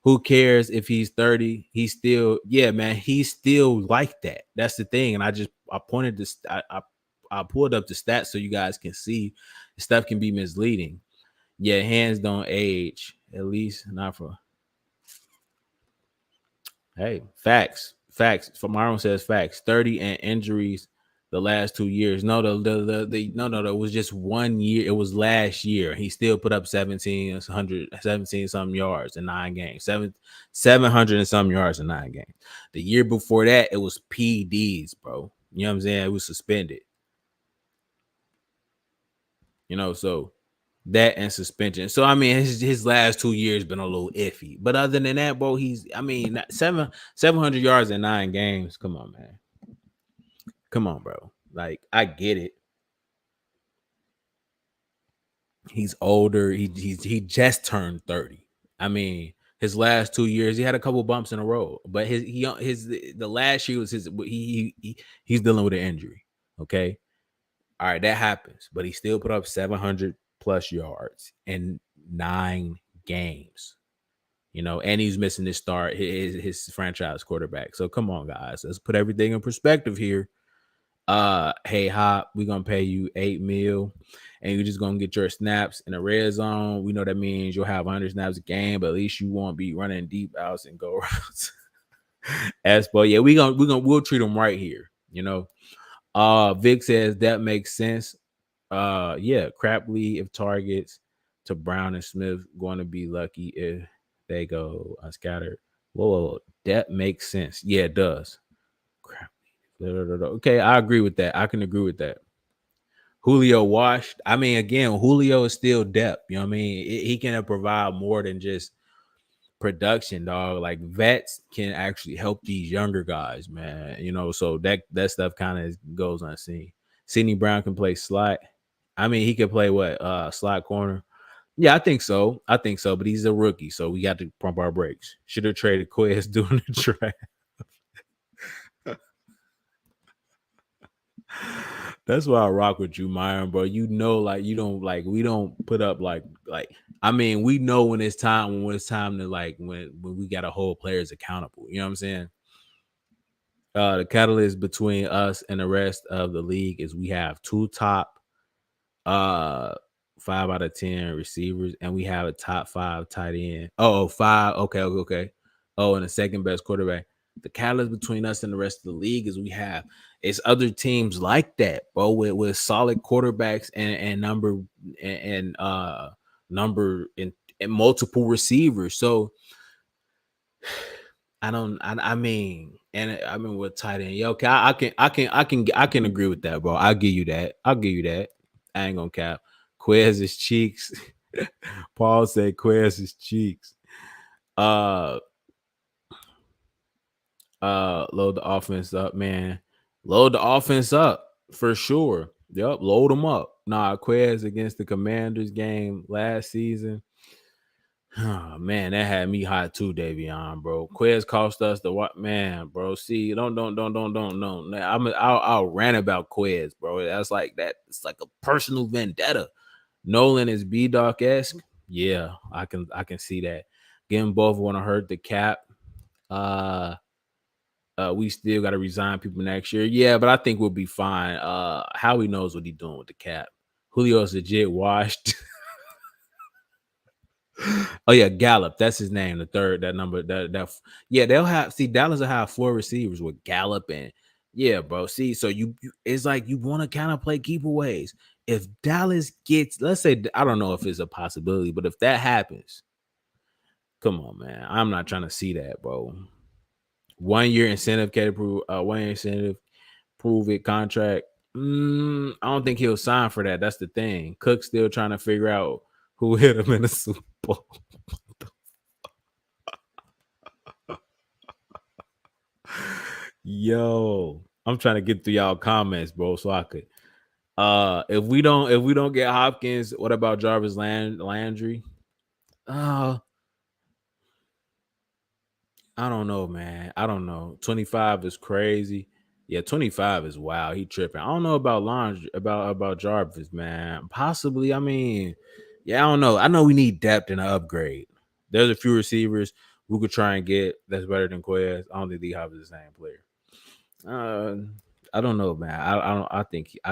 Who cares if he's 30? He's still, yeah, man, he's still like that. That's the thing. And I pointed this, I pulled up the stats so you guys can see. Stuff can be misleading. Yeah, hands don't age, at least not for. Hey, facts. For Marlon says facts. 30 and injuries the last 2 years. No, no, it was just 1 year. It was last year. He still put up 17 some yards in 9 games. 700 and some yards in 9 games. The year before that, it was PDs, bro. You know what I'm saying? It was suspended. So that and suspension. So I mean, his last 2 years been a little iffy. But other than that, bro, 700 yards in 9 games. Come on, man. Come on, bro. Like, I get it. He's older. He just turned 30. I mean, his last 2 years, he had a couple bumps in a row. But the last year was he's dealing with an injury. Okay. All right, that happens. But he still put up 700 plus yards in 9 games. And he's missing his start, his franchise quarterback. So come on, guys. Let's put everything in perspective here. Hey, Hop, we're gonna pay you $8 million, and you're just gonna get your snaps in the red zone. We know that means you'll have 100 snaps a game, but at least you won't be running deep outs and go routes. Espo, yeah, we'll treat them right here. Vic says that makes sense. Yeah, crap lead if targets to Brown and Smith going to be lucky if they go unscattered. Whoa, that makes sense. Yeah, it does. Crap. Okay, I agree with that. I can agree with that. Julio washed. I mean, again, Julio is still depth. You know what I mean? He can provide more than just production, dog. Like vets can actually help these younger guys, man. You know, so that stuff kind of goes unseen. Sidney Brown can play slot. I mean, he can play what slot corner. Yeah, I think so. I think so. But he's a rookie, so we got to pump our brakes. Should have traded Quez during the draft. That's why I rock with you, Myron, bro. You know, like you don't like we don't put up like I mean, we know when it's time to like when we gotta hold players accountable. You know what I'm saying? The catalyst between us and the rest of the league is we have two top uh 5 out of 10 receivers, and we have a top 5 tight end. Oh, five. Okay, okay, okay. Oh, and the second best quarterback. The catalyst between us and the rest of the league is we have it's other teams like that, bro, with solid quarterbacks and number and multiple receivers. So I mean, and I mean with tight end. Yo, okay, I can agree with that, bro. I'll give you that. I'll give you that. I ain't gonna cap. Quez's cheeks. Paul said Quez's cheeks. Uh load the offense up, man. Load the offense up for sure. Yep, load them up. Nah, Quez against the Commanders game last season. Oh, man, that had me hot too, Davion, bro. Quez cost us the what, man, bro. See, don't. I'll rant about Quez, bro. That's like that. It's like a personal vendetta. Nolan is B Doc esque. Yeah, I can see that. Getting both want to hurt the cap. Uh, we still got to resign people next year. Yeah, but I think we'll be fine. Howie knows what he's doing with the cap. Julio's legit washed. Oh yeah, Gallup. That's his name. The third, that number, yeah, they'll have Dallas will have 4 receivers with Gallup and yeah, bro. See, so you it's like you want to kind of play keep aways. If Dallas gets, let's say, I don't know if it's a possibility, but if that happens, come on, man. I'm not trying to see that, bro. 1 year incentive, can prove 1 year incentive, prove it contract. I don't think he'll sign for that. That's the thing. Cook's still trying to figure out who hit him in the Super Bowl. Yo, I'm trying to get through y'all comments, bro, so I could. If we don't get Hopkins, what about Jarvis Landry? Uh, I don't know, man. I don't know. 25 is crazy. Yeah, 25 is wild. He tripping. I don't know about Landry, about Jarvis, man. Possibly. I mean, yeah, I don't know. I know we need depth and an upgrade. There's a few receivers we could try and get that's better than Quez. I don't think D Hop is the same player. I don't know, man. I don't. I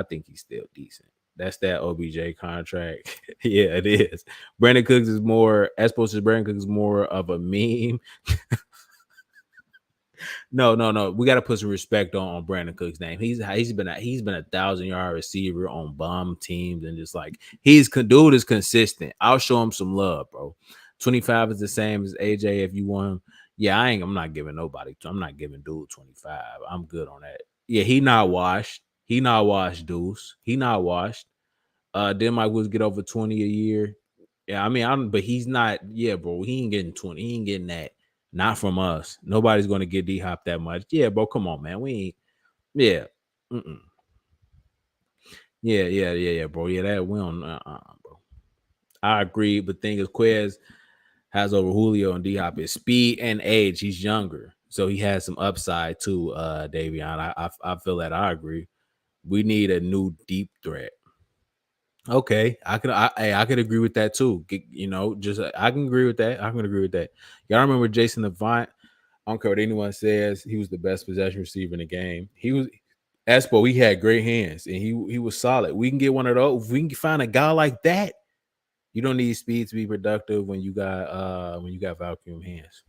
think he's still decent. That's that OBJ contract. Yeah, it is. Brandon Cooks is more as opposed to Brandon Cooks is more of a meme. No. We got to put some respect on Brandon Cooks' name. He's been a 1,000-yard receiver on bomb teams and just like dude is consistent. I'll show him some love, bro. 25 is the same as AJ if you want him. Yeah, I'm not giving nobody. I'm not giving dude 25. I'm good on that. Yeah, he not washed. He not washed, Deuce. He not washed. Then Mike Woods get over 20 a year. Yeah, I mean, but he's not. Yeah, bro, he ain't getting 20. He ain't getting that. Not from us. Nobody's gonna get D Hop that much. Yeah, bro, come on, man. We ain't. Yeah. Mm-mm. Yeah, bro. Yeah, that we don't. Bro. I agree, but thing is, Quez has over Julio and D Hop is speed and age. He's younger, so he has some upside too. Davion, I feel that. I agree. We need a new deep threat. Okay, I could agree with that too. Just I can agree with that. I can agree with that. Y'all remember Jason Avant? I don't care what anyone says. He was the best possession receiver in the game. He was Espo. He had great hands and he was solid. We can get one of those. If we can find a guy like that, you don't need speed to be productive when you got vacuum hands.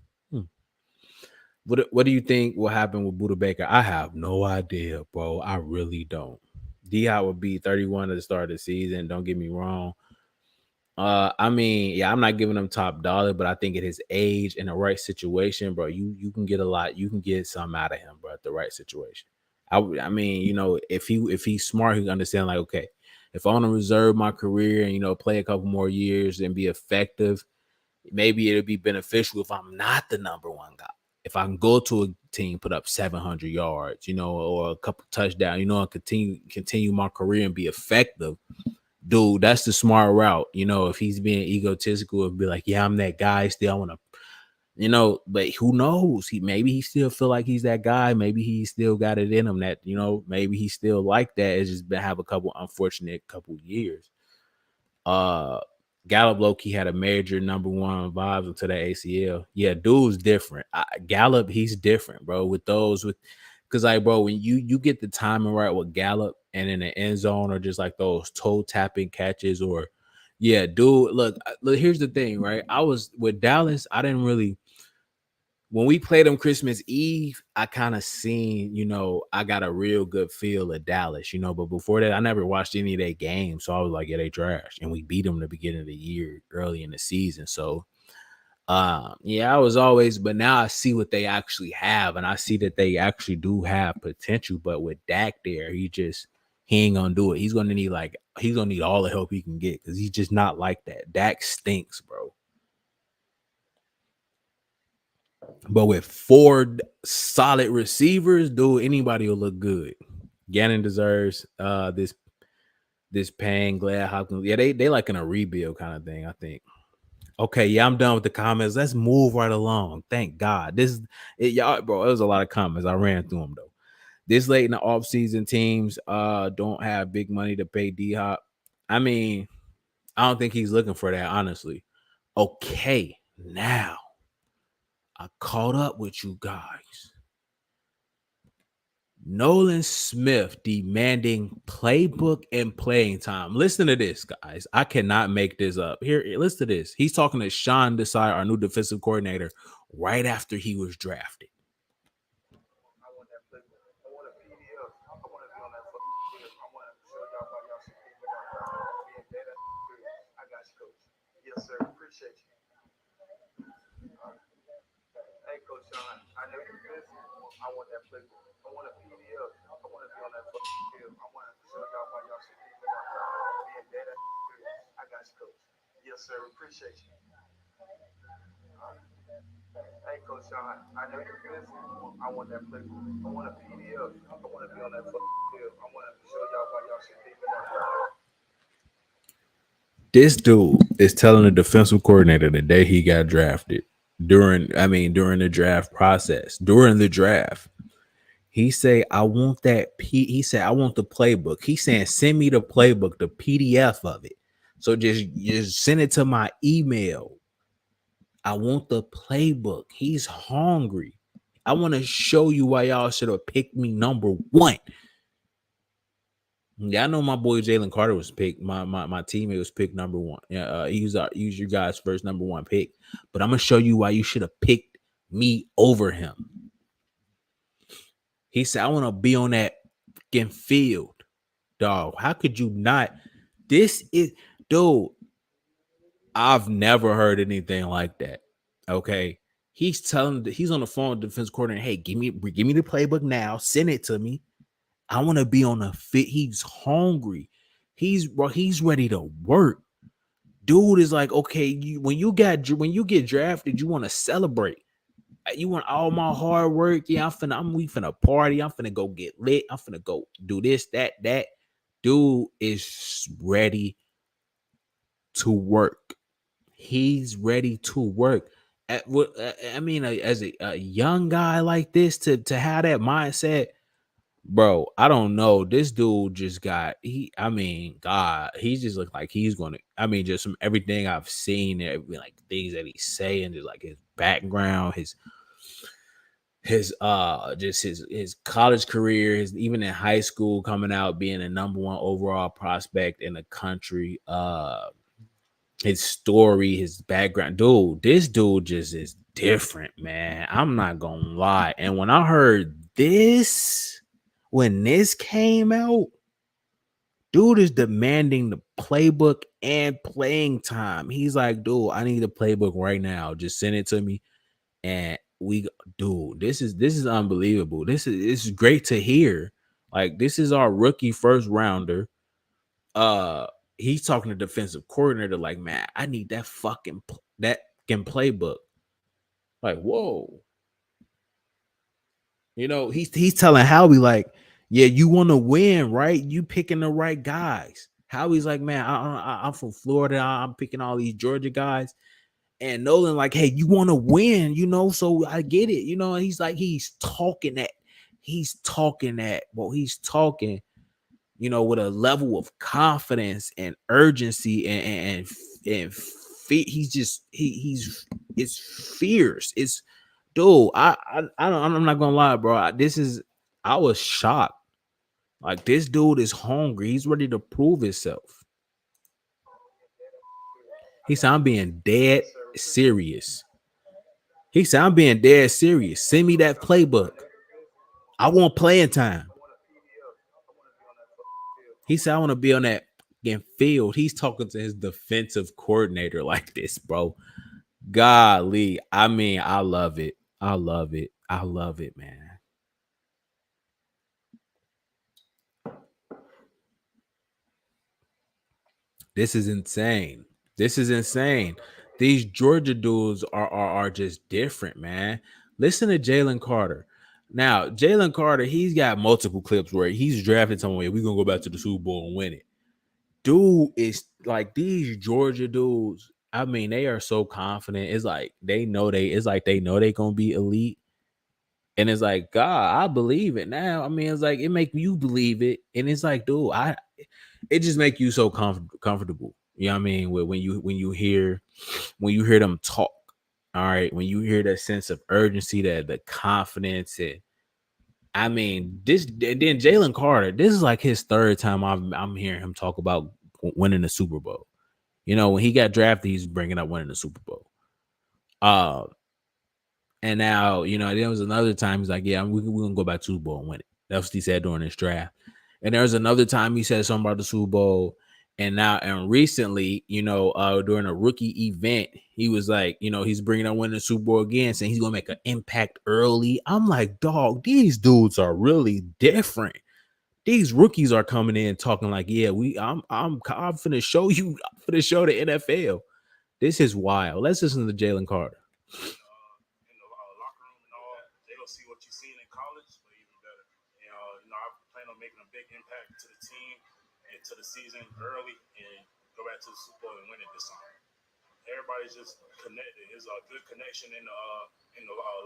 What do you think will happen with Buda Baker? I have no idea, bro. I really don't. D Hop would be 31 at the start of the season. Don't get me wrong. I mean, yeah, I'm not giving him top dollar, but I think at his age in the right situation, bro, you can get a lot. You can get some out of him, bro, at the right situation. I mean, if he's smart, he can understand like, okay, if I want to reserve my career and play a couple more years and be effective, maybe it'll be beneficial if I'm not the number one guy. If I can go to a team, put up 700 yards, or a couple touchdowns, and continue my career and be effective, dude, that's the smart route. If he's being egotistical and be like, yeah, I'm that guy still, I want to, but who knows? Maybe he still feel like he's that guy. Maybe he still got it in him that, maybe he still like that. It's just been have a couple unfortunate couple years. Uh Gallup Loki had a major number one vibes into the ACL. Yeah, dude's different. Gallup, he's different, bro. Because like, bro, when you get the timing right with Gallup and in the end zone or just like those toe tapping catches or yeah, dude. Look, here's the thing, right? I was with Dallas. I didn't really when we played them Christmas Eve, I kind of seen, I got a real good feel of Dallas, but before that, I never watched any of their games. So I was like, yeah, they trash. And we beat them the beginning of the year, early in the season. So yeah, I was always, but now I see what they actually have, and I see that they actually do have potential. But with Dak there, he ain't gonna do it. He's gonna need all the help he can get because he's just not like that. Dak stinks, bro. But with four solid receivers, dude, anybody will look good. Gannon deserves this paying Glad Hopkins. Yeah, they like in a rebuild kind of thing, I think. Okay, yeah, I'm done with the comments. Let's move right along. Thank God. Y'all, bro, it was a lot of comments. I ran through them though. This late in the offseason, teams don't have big money to pay D Hop. I mean, I don't think he's looking for that, honestly. Okay, now I caught up with you guys. Nolan Smith demanding playbook and playing time. Listen to this, guys. I cannot make this up. Here, listen to this. He's talking to Sean Desai, our new defensive coordinator, right after he was drafted. I want that playbook. I want a PDF. I want to be on that fucking field. I want to show y'all why y'all should keep it up. Being dead at I got you, coach. Yes, sir. Appreciate you. Hey, Coach Sean, I know you're busy. I want that playbook. I want a PDF. I want to be on that fucking field. I want to show y'all why y'all should keep it up. Being dead at I got you, coach. Yes, sir. Appreciate you. Hey, Coach Sean, I know you're busy. I want that playbook. I want a PDF. I want to be on that fucking field. I want to show y'all why y'all should keep it up. This dude is telling the defensive coordinator the day he got drafted during the draft process, during the draft. He say, I want he said, I want the playbook. He's saying, send me the playbook, the PDF of it. So just send it to my email. I want the playbook. He's hungry. I want to show you why y'all should have picked me number one. Yeah, I know my boy Jalen Carter was picked. My teammate was picked number one. Yeah, he was your guys' first number one pick. But I'm gonna show you why you should have picked me over him. He said, I want to be on that fucking field, dog. How could you not? This is, dude. I've never heard anything like that. Okay. He's on the phone with the defense coordinator. Hey, give me the playbook now. Send it to me. I want to be on the fit. He's hungry. He's ready to work. Dude is like, okay, when you get drafted, you want to celebrate. You want all my hard work. Yeah, we finna party. I'm finna go get lit. I'm finna go do this, that. Dude is ready to work. He's ready to work. As a young guy like this to have that mindset, bro, I don't know. This dude just got God, he just looked like he's gonna. Just from everything I've seen, like things that he's saying, just like his background, his college career, his even in high school coming out being a number one overall prospect in the country. His story, his background, dude. This dude just is different, man. I'm not gonna lie. And when I heard this, when this came out, Dude is demanding the playbook and playing time. He's like, dude, I need the playbook right now. Just send it to me. And dude, this is unbelievable. This is great to hear. Like, this is our rookie first rounder. Uh, he's talking to defensive coordinator, like, man, I need that that fucking playbook. Like, whoa. He's telling Howie, like, yeah, you want to win, right? You picking the right guys. Howie's like, man, I'm from Florida. I'm picking all these Georgia guys. And Nolan, like, hey, you want to win, so I get it. And he's like, he's talking, with a level of confidence and urgency and it's fierce. It's dude. I don't. I'm not gonna lie, bro. I was shocked. Like, this dude is hungry. He's ready to prove himself. He said, I'm being dead serious. He said, I'm being dead serious. Send me that playbook. I want playing time. He said, I want to be on that field. He's talking to his defensive coordinator like this, bro. Golly. I mean, I love it. I love it. I love it, man. This is insane. This is insane. These Georgia dudes are just different, man. Listen to Jalen Carter. Now, Jalen Carter, he's got multiple clips where he's drafting someone. We're gonna go back to the Super Bowl and win it. Dude is like, these Georgia dudes. I mean, they are so confident. It's like they know they gonna be elite. And it's like, God, I believe it now. I mean, it's like it make you believe it. And it's like, dude, it just make you so comfortable. You know what I mean? When you hear them talk. All right, when you hear that sense of urgency, that the confidence, and I mean, this, and then Jalen Carter, this is like his third time I'm hearing him talk about winning the Super Bowl. When he got drafted, he's bringing up winning the Super Bowl. Uh, and now, there was another time he's like, yeah, we're going to go back to Super Bowl and win it. That's what he said during this draft. And there was another time he said something about the Super Bowl. And recently, during a rookie event, he was like, he's bringing up winning the Super Bowl again, saying he's going to make an impact early. I'm like, dog, these dudes are really different. These rookies are coming in talking like, yeah, I'm finna show you, I'm finna show the NFL. This is wild. Let's listen to Jalen Carter. Locker room and all, they don't see what you've seen in college, but even better. I plan on making a big impact to the team and to the season early and go back to the Super Bowl and win it this time. Everybody's just connected. There's a good connection in the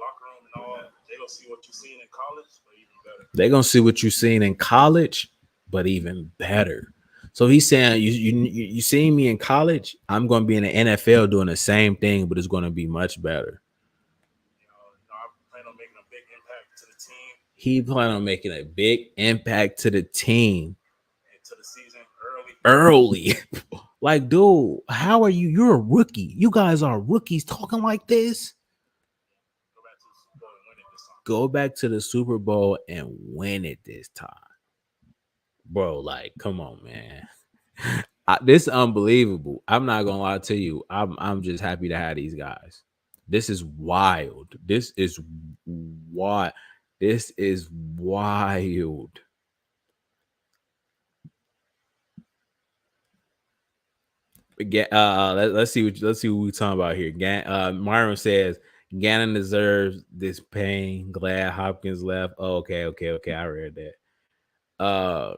locker room and all. They gonna see what you've seen in college, but even better. They're gonna see what you've seen in college, but even better. So he's saying, you seeing me in college, I'm going to be in the NFL doing the same thing, but it's going to be much better. I plan on making a big impact to the team. He plan on making a big impact to the team and to the season early. Like, dude, how are you? You're a rookie. You guys are rookies talking like this. Go back to the Super Bowl and win it this time. Bro, like, come on, man. This is unbelievable. I'm not gonna lie to you. I'm just happy to have these guys. This is wild. This is wild. This is wild. Let's see what we're talking about here. Myron says Gannon deserves this pain. Glad Hopkins left. Oh, okay. I read that.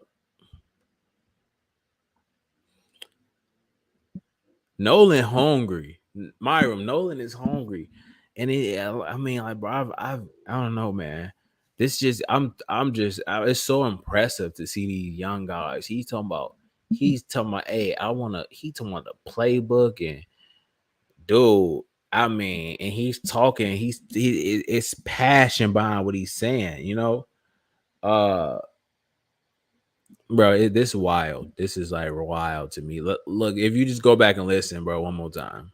Nolan hungry. Myron, Nolan is hungry, and I mean, like, bro, I don't know, man. This just, it's so impressive to see these young guys. He's talking about, hey, he talking about the playbook, and dude, I mean, and he's talking, it's passion behind what he's saying, bro, this is wild. This is like wild to me. Look, if you just go back and listen, bro, one more time.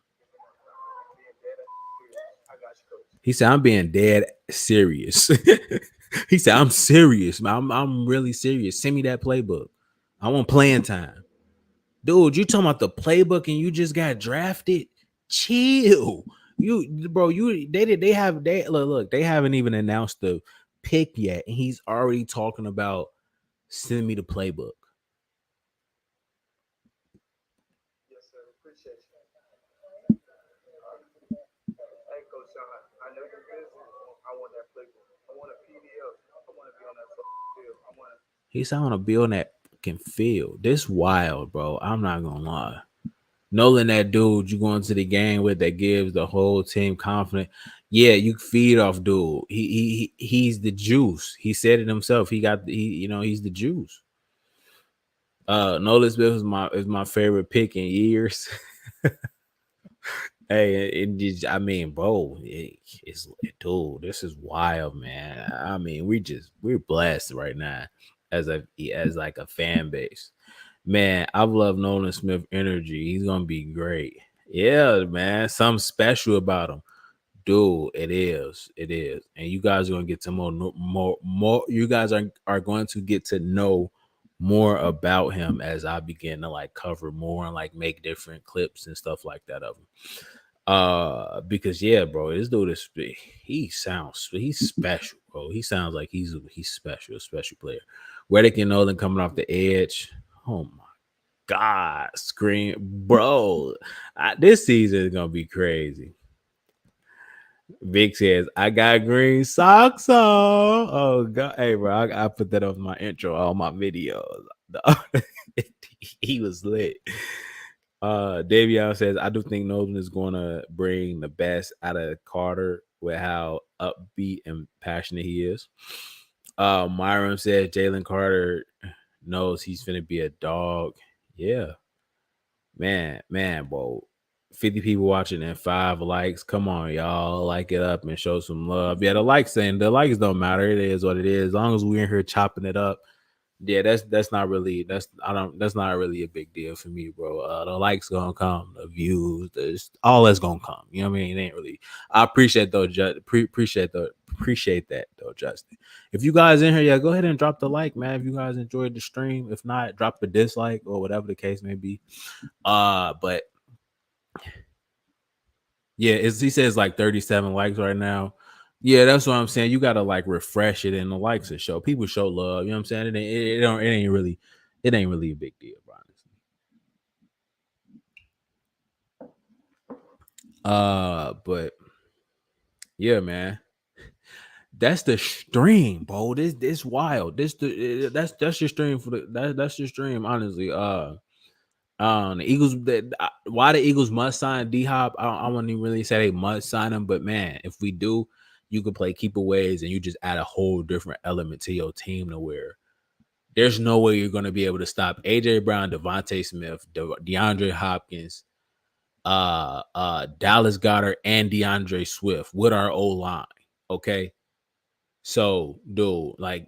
He said, I'm being dead serious. He said, I'm serious, man. I'm really serious. Send me that playbook. I want playing time. Dude, you talking about the playbook and you just got drafted? Chill. You bro, they look, they haven't even announced the pick yet, and he's already talking about send me the playbook. Yes, sir. Appreciate you. Hey, Coach Sean, I know you're busy. I want that playbook. I want a PDF. I want to be on that field. I want to. He's on a bill that can feel this wild, bro. I'm not gonna lie. Nolan, that dude you go into the game with that gives the whole team confidence. Yeah, you feed off dude. He's the juice. He said it himself. He's the juice. Nolan Smith is my favorite pick in years. Hey, I mean, bro, it's dude. This is wild, man. I mean, we're blessed right now as like a fan base. Man, I've loved Nolan Smith energy. He's gonna be great. Yeah, man, something special about him, dude. It is, and you guys are gonna get to more. You guys are going to get to know more about him as I begin to like cover more and like make different clips and stuff like that of him. Because yeah, bro, this dude is he's special, bro. He sounds like he's special, a special player. Reddick and Nolan coming off the edge. Oh my god, scream, bro. This season is gonna be crazy. Vic says, I got green socks on. Oh god. Hey bro, I put that on my intro, all my videos. He was lit. Davion says, I do think Nolan is going to bring the best out of Carter with how upbeat and passionate he is. Myron says Jalen Carter knows he's going to be a dog. Yeah. Man, bro. 50 people watching and 5 likes. Come on, y'all. Like it up and show some love. Yeah, the likes don't matter. It is what it is. As long as we're in here chopping it up. Yeah, that's not really that's not really a big deal for me, bro. The likes gonna come, the views, all that's gonna come. You know what I mean? It ain't really. I appreciate though, appreciate that though, Justin. If you guys in here, yeah, go ahead and drop the like, man. If you guys enjoyed the stream, if not, drop a dislike or whatever the case may be. But yeah, he says like 37 likes right now. Yeah, that's what I'm saying. You gotta like refresh it in the likes and show people show love. You know what I'm saying? It ain't really a big deal, honestly. But yeah, man, that's the stream, bro. This wild. That's your stream for that's your stream, honestly. The Eagles. Why the Eagles must sign D Hop? I wouldn't even really say they must sign him, but man, if we do, you could play keeper ways and you just add a whole different element to your team to where there's no way you're going to be able to stop AJ Brown, Devontae Smith, DeAndre Hopkins, Dallas Goedert, and DeAndre Swift with our O line. Okay, so dude, like,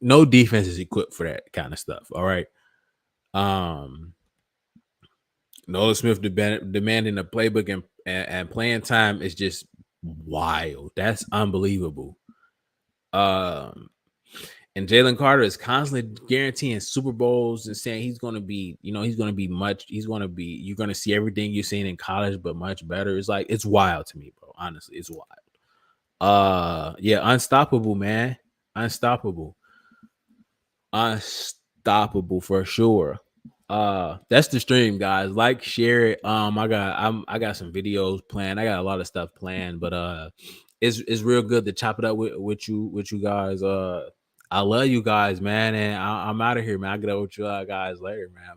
no defense is equipped for that kind of stuff. All right. Nolan Smith demanding a playbook and playing time is just wild. That's unbelievable. And Jalen Carter is constantly guaranteeing Super Bowls and saying he's going to be, you're going to see everything you've seen in college, but much better. It's like, it's wild to me, bro. Honestly, it's wild. Yeah, unstoppable, man. Unstoppable for sure. That's the stream, guys. Like, share it. I got some videos planned. I got a lot of stuff planned, but it's real good to chop it up with you guys. I love you guys, man, and I'm out of here, man. I'll get up with you guys later, man.